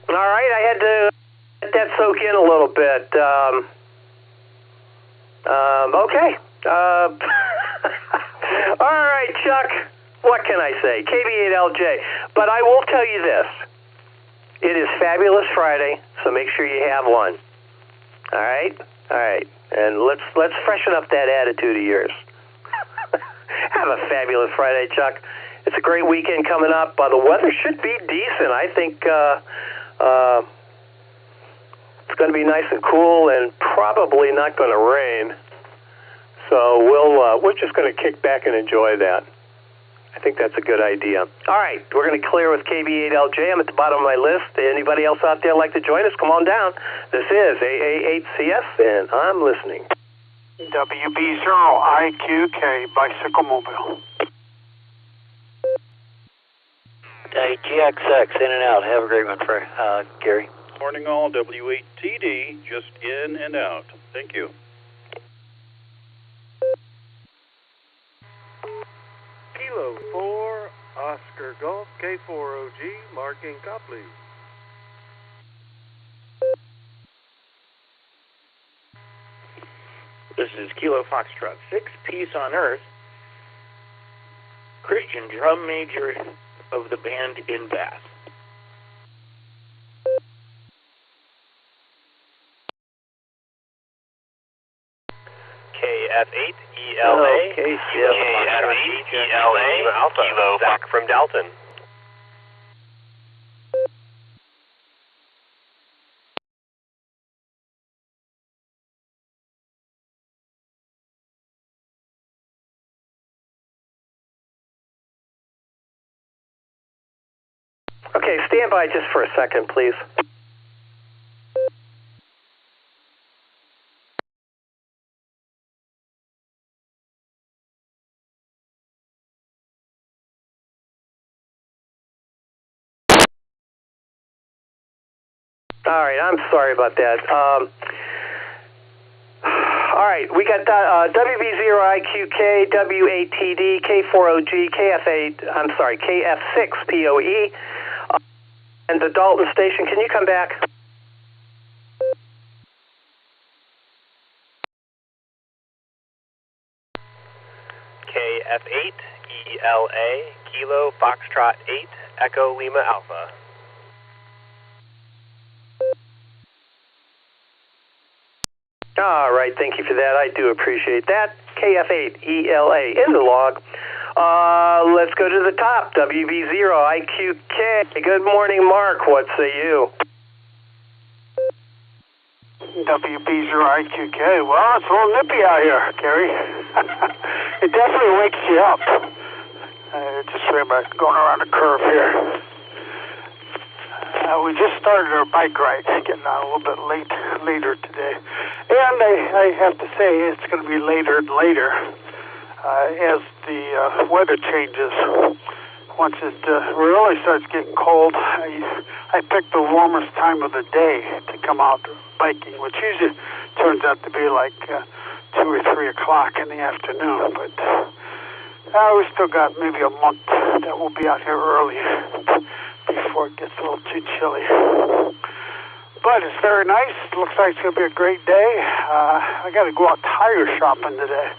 All right, I had to let that soak in a little bit. Okay. All right, Chuck. What can I say? KB8LJ. But I will tell you this. It is Fabulous Friday, so make sure you have one. All right? All right. And let's freshen up that attitude of yours. Have a fabulous Friday, Chuck. It's a great weekend coming up. The weather should be decent. I think it's going to be nice and cool and probably not going to rain. So we're just going to kick back and enjoy that. I think that's a good idea. All right, we're going to clear with KB8LJ. I'm at the bottom of my list. Anybody else out there like to join us? Come on down. This is AA8CS, and I'm listening.
WB0IQK Bicycle Mobile.
GXX, in and out. Have a great one, for Gary.
Morning all, W8TD, just in and out. Thank you.
Kilo 4, Oscar Golf, K4OG, marking Copley.
This is Kilo Foxtrot 6, Peace on Earth, Christian drum major of the band in Bath.
KF8ELA, KF8ELA, Kilo Zach from Dalton.
Okay, stand by just for a second, please. All right, I'm sorry about that. All right, we got WB0IQK, W8TD, K4OG, KF6POE, and the Dalton station. Can you come back?
KF8ELA, Kilo Foxtrot 8, Echo Lima Alpha.
All right, thank you for that. I do appreciate that. KF8ELA in the log. Let's go to the top. WB0IQK. Good morning, Mark. What say you?
WB0IQK. Well, it's a little nippy out here, Gary. It definitely wakes you up. Just remember going around a curve here. We just started our bike ride, getting on a little bit later today. And I have to say, it's going to be later and later as the weather changes. Once it really starts getting cold, I picked the warmest time of the day to come out biking, which usually turns out to be like 2 or 3 o'clock in the afternoon. But we still got maybe a month that we'll be out here early before it gets a little too chilly. But it's very nice. Looks like it's going to be a great day. I got to go out tire shopping today.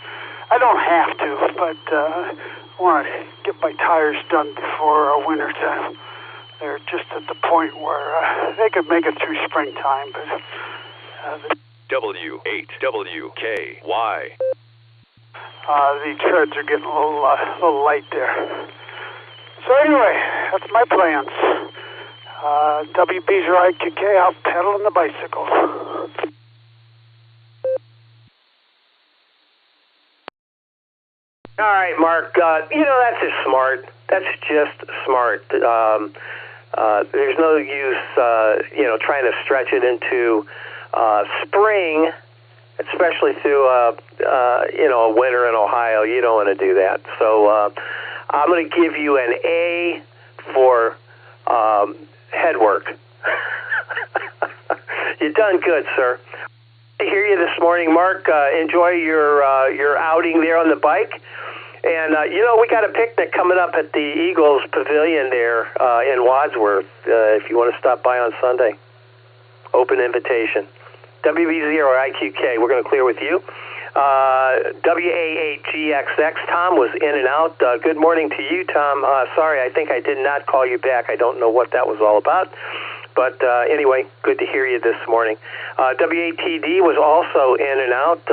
I don't have to, but I want to get my tires done before winter time. They're just at the point where they could make it through springtime, but
W8WKY.
The treads are getting a little light there. So anyway, that's my plans. WB's your IQK out pedaling the bicycle.
All right, Mark. That's just smart. That's just smart. There's no use, trying to stretch it into spring, especially through a winter in Ohio. You don't want to do that. So I'm going to give you an A for head work. You've done good, sir. I hear you this morning, Mark. Enjoy your outing there on the bike. And, we got a picnic coming up at the Eagles Pavilion there in Wadsworth, if you want to stop by on Sunday. Open invitation. WB0IQK, we're going to clear with you. WA8GXX, Tom was in and out. Good morning to you, Tom. Sorry, I think I did not call you back. I don't know what that was all about. But anyway, good to hear you this morning. WATD was also in and out.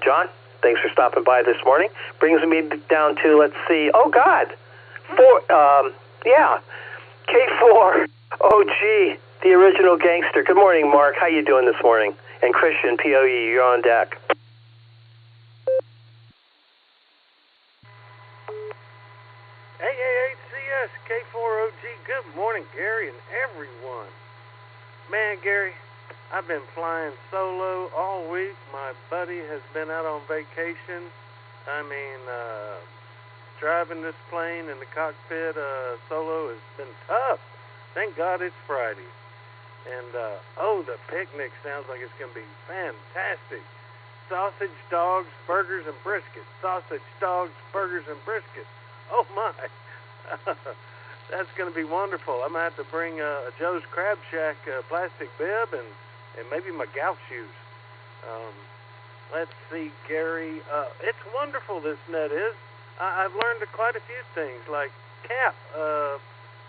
John? Thanks for stopping by this morning. Brings me down to, let's see, oh, God. K4, OG, the original gangster. Good morning, Mark. How you doing this morning? And Christian, POE, you're on deck.
AA8CS, K4OG, good morning, Gary and everyone. Man, Gary, I've been flying solo all week. My buddy has been out on vacation. Driving this plane in the cockpit solo has been tough. Thank God it's Friday. And, the picnic sounds like it's going to be fantastic. Sausage, dogs, burgers, and brisket. Sausage, dogs, burgers, and brisket. Oh, my. That's going to be wonderful. I'm going to have to bring a Joe's Crab Shack plastic bib and maybe my golf shoes. Let's see, Gary. It's wonderful, this net is. I've learned quite a few things, like CAP,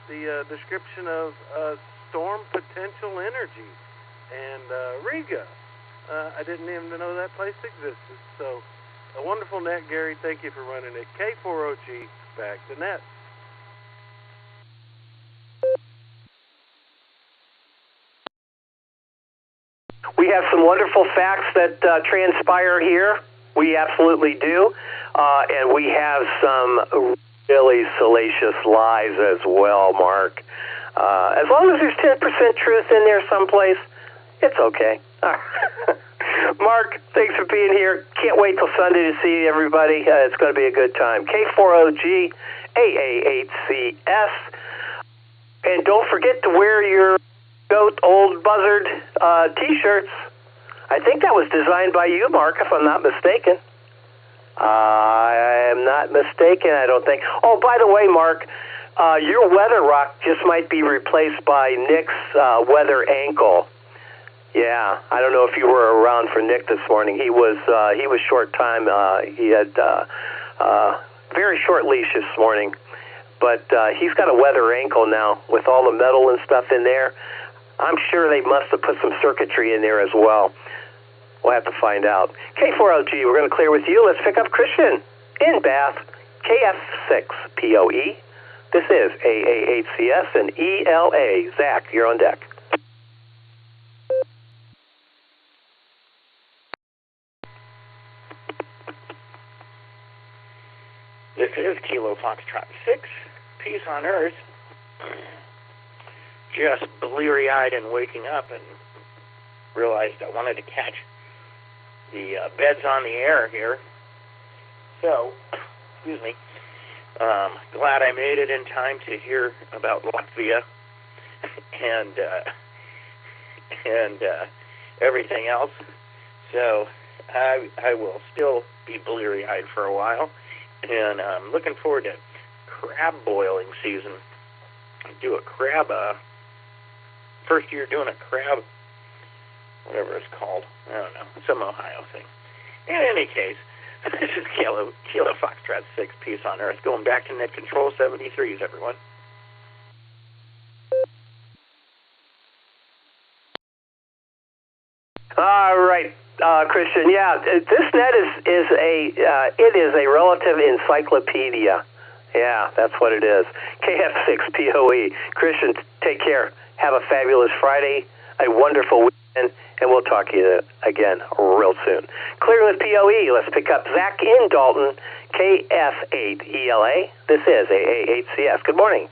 the description of storm potential energy, and Riga. I didn't even know that place existed. So, a wonderful net, Gary. Thank you for running it. K4OG, back to net.
We have some wonderful facts that transpire here. We absolutely do. And we have some really salacious lies as well, Mark. As long as there's 10% truth in there someplace, it's okay. Mark, thanks for being here. Can't wait till Sunday to see everybody. It's going to be a good time. K4OG, AA8CS. And don't forget to wear your Goat Old Buzzard T-shirts. I think that was designed by you, Mark, if I'm not mistaken. I am not mistaken, I don't think. Oh, by the way, Mark, your weather rock just might be replaced by Nick's weather ankle. Yeah, I don't know if you were around for Nick this morning. He was short time. He had very short leash this morning, but he's got a weather ankle now with all the metal and stuff in there. I'm sure they must have put some circuitry in there as well. We'll have to find out. K4LG, we're going to clear with you. Let's pick up Christian in Bath, KF6POE. This is AA8CS and ELA. Zach, you're on deck.
This is Kilo Foxtrot 6, Peace on Earth. Just bleary-eyed and waking up and realized I wanted to catch the beds on the air here. So, excuse me, glad I made it in time to hear about Latvia and everything else. So I will still be bleary-eyed for a while, and I'm looking forward to crab boiling season. Do a crab, first year doing a crab, whatever it's called. I don't know, some Ohio thing. In any case, this is Kilo Foxtrot 6, Peace on Earth, going back to Net Control 73s, everyone.
All right. Christian. Yeah, this net is a relative encyclopedia. Yeah, that's what it is. KF6POE. Christian, take care. Have a fabulous Friday, a wonderful weekend, and we'll talk to you again real soon. Clear with POE. Let's pick up Zach in Dalton, KF8ELA. This is AA8CS. Good morning.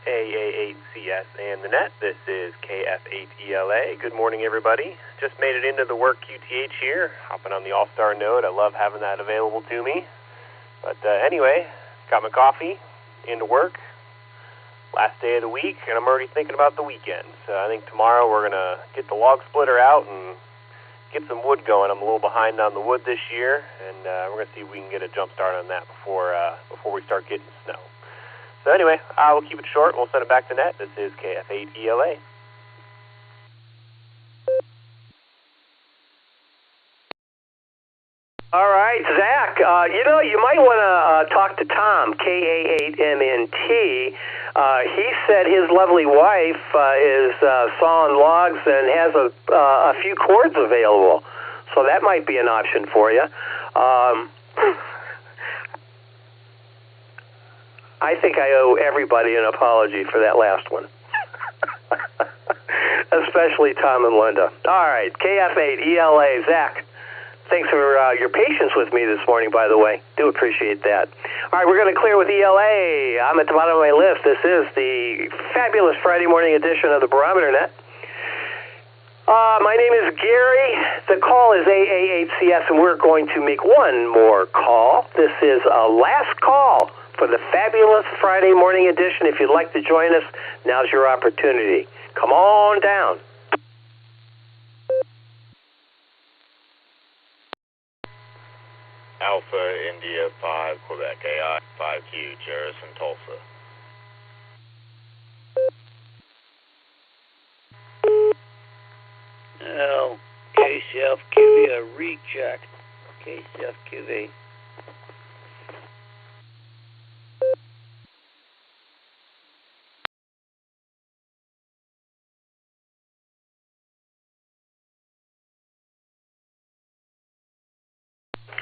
AA8CS and the net. This is KF8ELA. Good morning, everybody. Just made it into the work QTH here, hopping on the Allstar Node. I love having that available to me. But anyway, got my coffee, into work. Last day of the week, and I'm already thinking about the weekend. So I think tomorrow we're going to get the log splitter out and get some wood going. I'm a little behind on the wood this year, and we're going to see if we can get a jump start on that before we start getting snow. So anyway, I will keep it short. We'll send it back to net. This is KF8ELA.
All right, Zach, you might want to talk to Tom, KA8MNT. He said his lovely wife is sawing logs and has a few cords available. So that might be an option for you. I think I owe everybody an apology for that last one. Especially Tom and Linda. All right, KF8ELA, Zach. Thanks for your patience with me this morning, by the way. Do appreciate that. All right, we're going to clear with ELA. I'm at the bottom of my list. This is the fabulous Friday morning edition of the Barometer Net. My name is Gary. The call is AA8CS, and we're going to make one more call. This is a last call for the fabulous Friday morning edition. If you'd like to join us, now's your opportunity. Come on down.
Alpha India 5 Quebec AI 5Q Jerison Tulsa.
Now, KCFQV a recheck. KCFQV.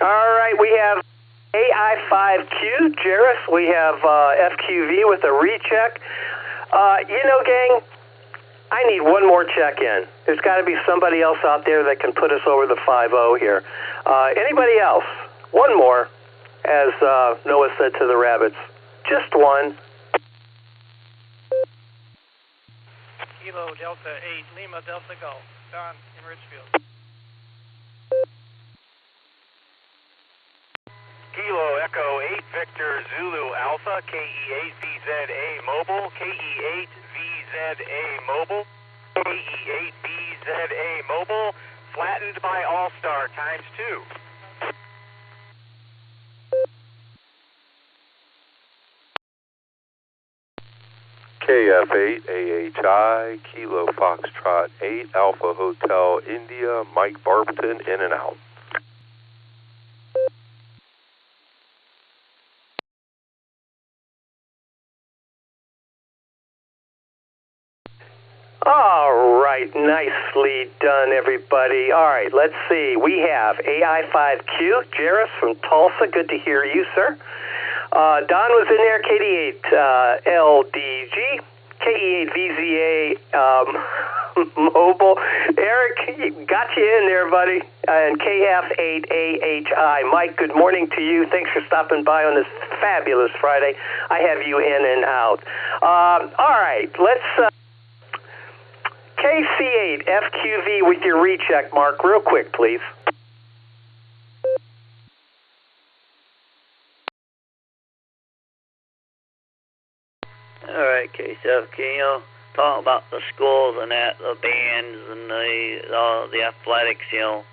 All right, we have AI5Q, Jerris. We have FQV with a recheck. Gang, I need one more check-in. There's got to be somebody else out there that can put us over the 5-0 here. Anybody else? One more, as Noah said to the rabbits. Just one.
Kilo Delta 8, Lima Delta Golf. Don in Richfield.
Kilo Echo 8 Victor Zulu Alpha, KE8VZA Mobile, KE8VZA Mobile, KE8VZA Mobile, flattened by Allstar ×2.
KF8 AHI, Kilo Foxtrot 8, Alpha Hotel India, Mike Barberton, in and out.
All right, nicely done, everybody. All right, let's see. We have AI5Q, Jerris from Tulsa. Good to hear you, sir. Don was in there, KD8 LDG, KE8VZA Mobile. Eric, got you in there, buddy. And KF8AHI. Mike, good morning to you. Thanks for stopping by on this fabulous Friday. I have you in and out. All right, let's... KC8 FQV with your recheck, Mark, real quick, please.
All right, KCFQ, talk about the schools and that, the bands and the athletics, I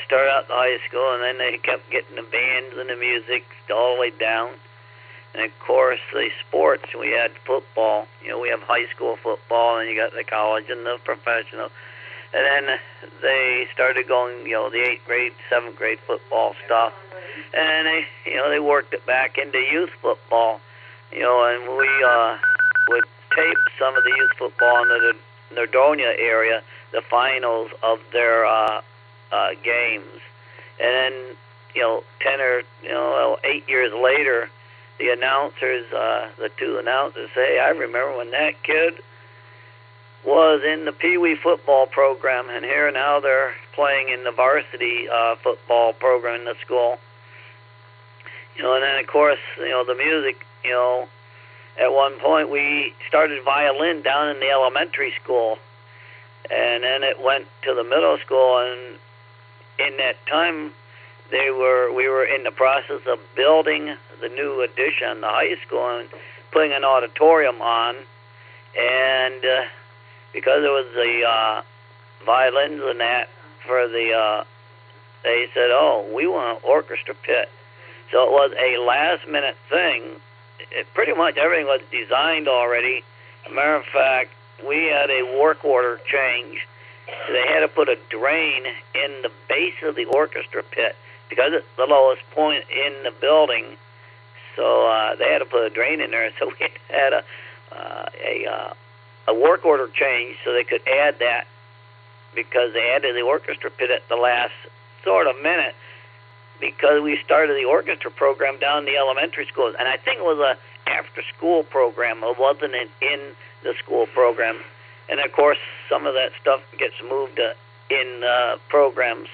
started out the high school and then they kept getting the bands and the music all the way down. And of course, the sports, we had football. We have high school football, and you got the college and the professional. And then they started going, the 8th grade, 7th grade football stuff. And they worked it back into youth football. and we would tape some of the youth football in the Nordonia area, the finals of their games. And then, 10 or 8 years later, the announcers, the two announcers say, I remember when that kid was in the Pee Wee football program, and here now they're playing in the varsity football program in the school. And then, of course, the music, at one point we started violin down in the elementary school, and then it went to the middle school, and in that time we were in the process of building the new addition, the high school, and putting an auditorium on, and because it was the violins and that for the, they said, oh, we want an orchestra pit. So it was a last-minute thing. Pretty much everything was designed already. As a matter of fact, we had a work order change. So they had to put a drain in the base of the orchestra pit because it's the lowest point in the building. So they had to put a drain in there. So we had a work order change so they could add that, because they added the orchestra pit at the last sort of minute, because we started the orchestra program down in the elementary schools. And I think it was a after-school program. It wasn't in the school program. And, of course, some of that stuff gets moved in programs.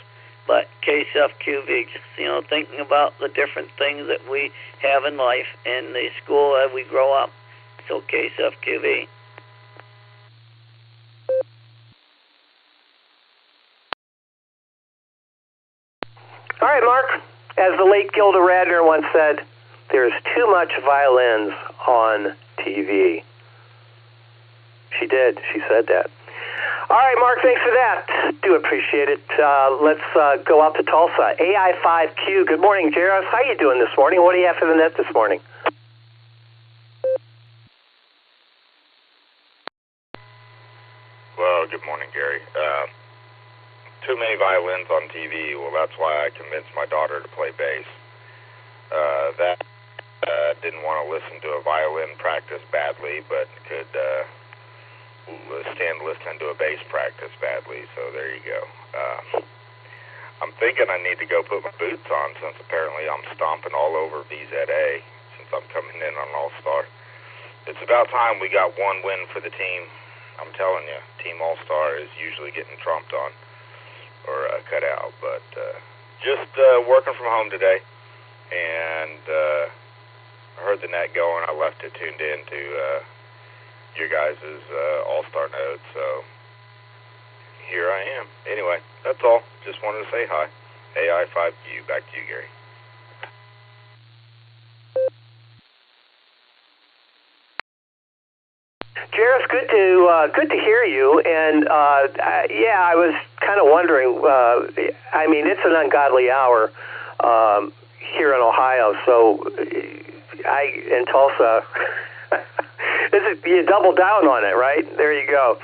But KCFQV, just, thinking about the different things that we have in life in the school as we grow up. So KCFQV.
All right, Mark. As the late Gilda Radner once said, there's too much violins on TV. She did. She said that. All right, Mark, thanks for that. Do appreciate it. Let's go out to Tulsa. AI5Q. Good morning, Jaros. How you doing this morning? What do you have for the net this morning?
Well, good morning, Gary. Too many violins on TV. Well, that's why I convinced my daughter to play bass. Didn't want to listen to a violin practice badly, but could stand listening to a bass practice badly, so there you go. I'm thinking I need to go put my boots on, since apparently I'm stomping all over VZA since I'm coming in on All-Star. It's about time we got one win for the team. I'm telling you, Team All-Star is usually getting trumped on or cut out, but just working from home today, and I heard the net going. I left it tuned in to your guys' All-Star Node, so here I am. Anyway, that's all. Just wanted to say hi. AI5Q, back to you, Gary.
Jairus, good to hear you. And yeah, I was kind of wondering. I mean, it's an ungodly hour here in Ohio, so in Tulsa. You double down on it, right? There you go.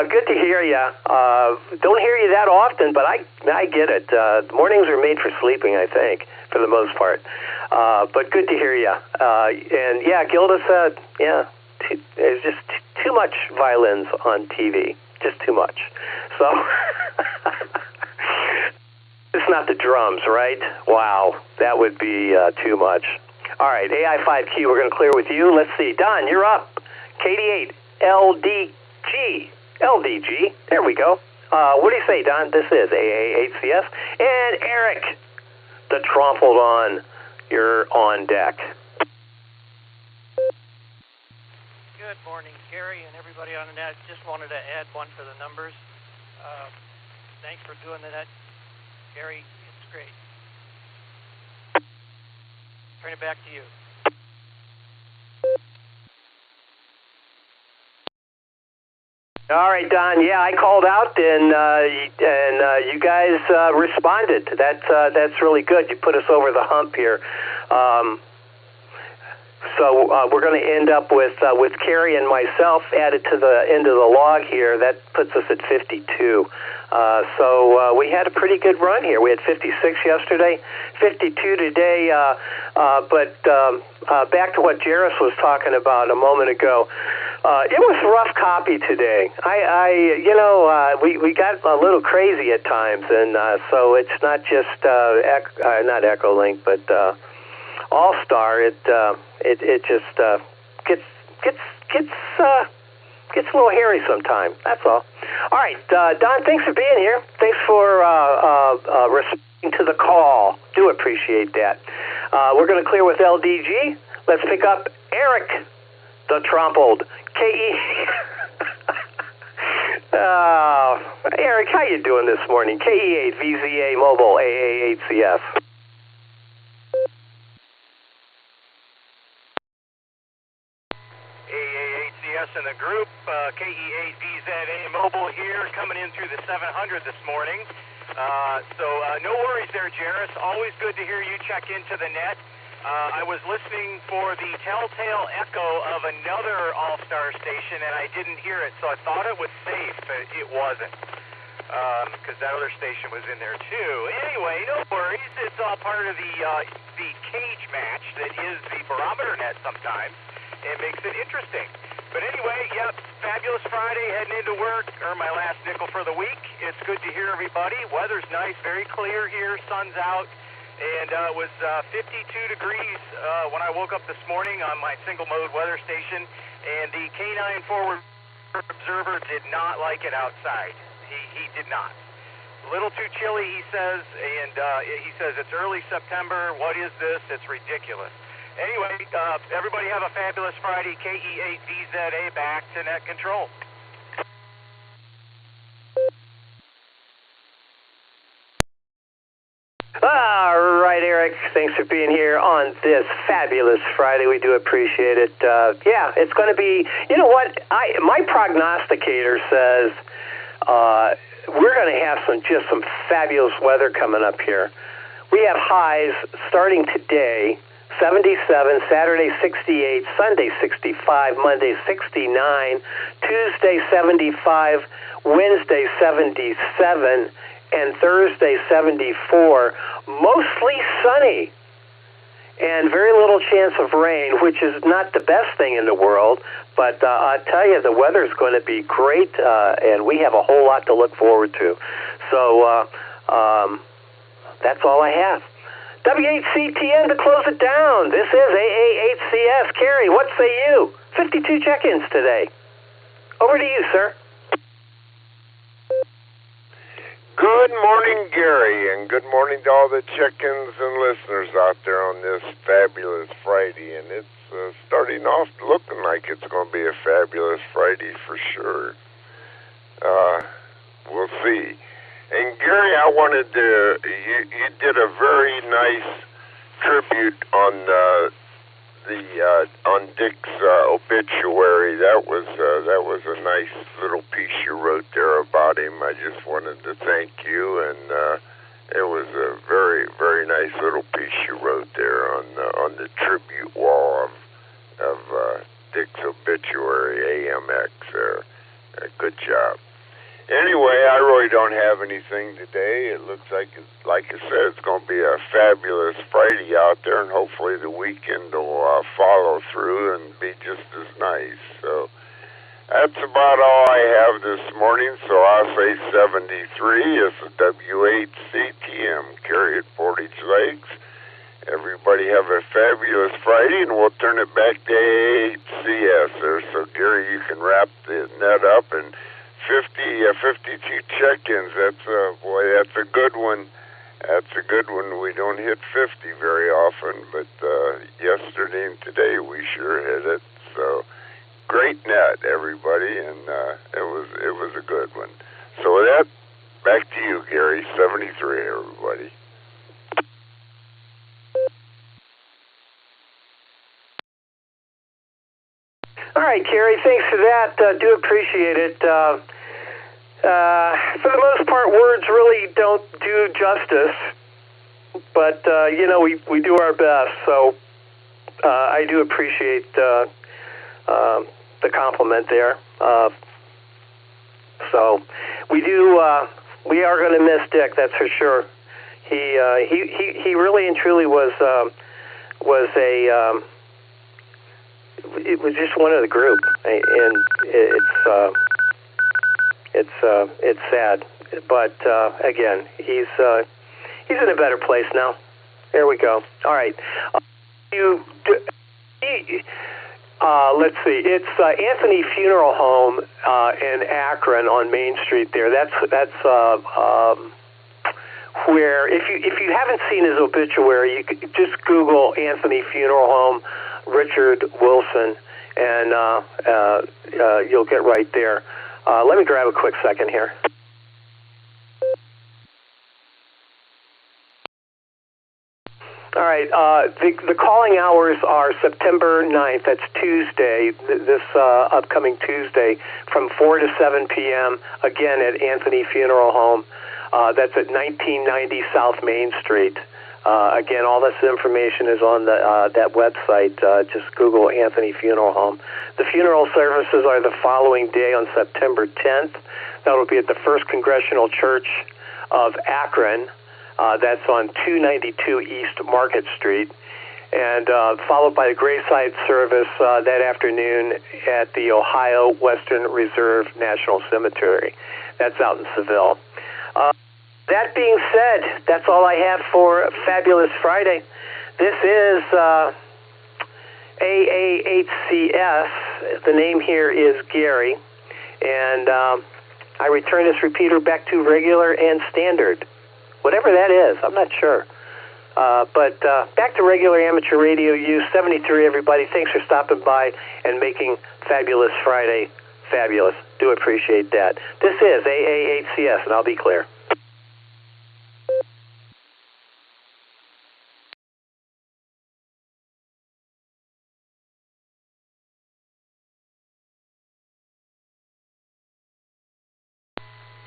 Good to hear you. Don't hear you that often, but I get it. Mornings are made for sleeping, I think, for the most part. But good to hear you. And yeah, Gilda said, yeah, there's just too much violins on TV. Just too much. So it's not the drums, right? Wow, that would be too much. All right, AI5Q, we're going to clear with you. Let's see. Don, you're up. KD8, LDG. There we go. What do you say, Don? This is AA8CS. And Eric, the Trompled On, you're on deck.
Good morning, Gary, and everybody on the net. Just wanted to add one for the numbers. Thanks for doing that, Gary. It's great. Turn it back to you.
All right, Don. Yeah, I called out, and you guys responded. That's really good. You put us over the hump here. So we're going to end up with Carrie and myself added to the end of the log here. That puts us at 52. So we had a pretty good run here. We had 56 yesterday, 52 today. But back to what Jairus was talking about a moment ago. It was rough copy today. We got a little crazy at times, and so it's not just not EchoLink, but Allstar. It just gets a little hairy sometimes. That's all. All right, Don. Thanks for being here. Thanks for responding to the call. Do appreciate that. We're going to clear with LDG. Let's pick up Eric, the Trumpled. Eric, how you doing this morning? KE8 VZA Mobile AA8CF.
AA8CS in the group, KE8VZA Mobile here, coming in through the 700 this morning. So no worries there, Jairus. Always good to hear you check into the net. I was listening for the telltale echo of another Allstar station, and I didn't hear it, so I thought it was safe, but it wasn't, because that other station was in there too. Anyway, no worries. It's all part of the cage match that is the Barometer Net sometimes. It makes it interesting. But anyway, yep, fabulous Friday, heading into work, earn my last nickel for the week. It's good to hear everybody. Weather's nice, very clear here, sun's out. And it was 52 degrees when I woke up this morning on my single-mode weather station, and the K9 forward observer did not like it outside. He did not. A little too chilly, he says, and he says it's early September. What is this? It's ridiculous. Anyway, everybody have a fabulous Friday. KE8VZA back to net control.
All right, Eric, thanks for being here on this fabulous Friday. We do appreciate it. Yeah, it's going to be, you know what, my prognosticator says we're going to have some fabulous weather coming up here. We have highs starting today, 77, Saturday 68, Sunday 65, Monday 69, Tuesday 75, Wednesday 77, and Thursday 74, mostly sunny, and very little chance of rain, which is not the best thing in the world, but I tell you, the weather's going to be great, and we have a whole lot to look forward to. So that's all I have. W8CTN to close it down. This is AA8CS. Carrie, what say you? 52 check-ins today. Over to you, sir.
Good morning, Gary, and good morning to all the check-ins and listeners out there on this fabulous Friday. And it's starting off looking like it's going to be a fabulous Friday for sure. We'll see. And Gary, I wanted to, you did a very nice tribute on on Dick's obituary. That was a nice little piece you wrote there about him. I just wanted to thank you, and it was a very, very nice little piece you wrote there on the tribute wall of Dick's obituary, AMX there. Good job. Anyway, I really don't have anything today. It looks like I said, it's going to be a fabulous Friday out there, and hopefully the weekend will follow through and be just as nice. So that's about all I have this morning. So I'll say 73 is the W8CTM. Carry it Portage Lakes. Everybody have a fabulous Friday, and we'll turn it back to AA8CS there. So Gary, you can wrap the net up, and 52 check-ins. That's a good one. That's a good one. We don't hit 50 very often, but yesterday and today we sure hit it. So great net, everybody, and it was a good one. So with that, back to you, Gary. 73, everybody.
All right, Carrie, thanks for that. Do appreciate it. For the most part, words really don't do justice, but, we do our best. So I do appreciate the compliment there. So we are going to miss Dick, that's for sure. He really and truly was it was just one of the group, and it's sad, but again, he's in a better place now. There we go. All right. Let's see. It's Anthony Funeral Home in Akron on Main Street there. That's where if you haven't seen his obituary, you could just Google Anthony Funeral Home, Richard Wilson, and you'll get right there. Let me grab a quick second here. All right, the calling hours are September 9th, that's Tuesday, this upcoming Tuesday, from 4 to 7 p.m., again at Anthony Funeral Home. That's at 1990 South Main Street. Again, all this information is on that website. Just Google Anthony Funeral Home. The funeral services are the following day on September 10th. That will be at the First Congressional Church of Akron. That's on 292 East Market Street, and followed by the Graveside service that afternoon at the Ohio Western Reserve National Cemetery. That's out in Seville. That being said, that's all I have for Fabulous Friday. This is AAHCS. The name here is Gary, and I return this repeater back to regular and standard. Whatever that is, I'm not sure. But back to regular amateur radio use. 73, everybody. Thanks for stopping by and making Fabulous Friday fabulous. Do appreciate that. This is AAHCS, and I'll be clear.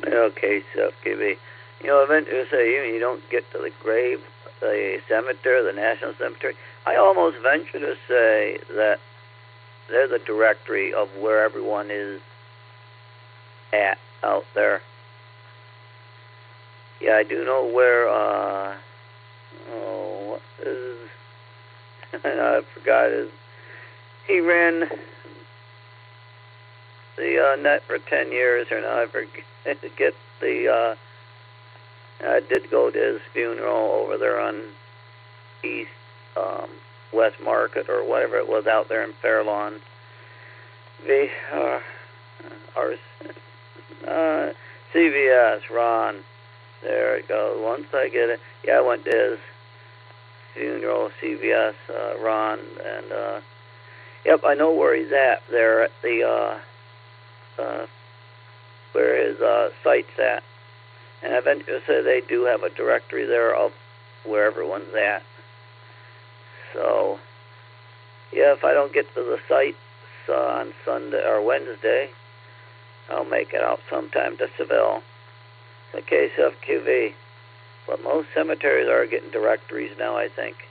Okay, so QB. You know, eventually say you don't get to the grave, the cemetery, the National Cemetery. I almost venture to say that they're the directory of where everyone is at out there. Yeah, I do know where, what is, I forgot his, he ran the net for 10 years, or now I forget the, I did go to his funeral over there on East West Market or whatever it was out there in Fairlawn. CVS, Ron. There it goes. Once I get it, yeah, I went to his funeral, CVS, Ron, and yep, I know where he's at. There at the where his site's at. And I venture to say they do have a directory there of where everyone's at. So, yeah, if I don't get to the sites on Sunday or Wednesday, I'll make it out sometime to Seville. The case of QV. But most cemeteries are getting directories now, I think.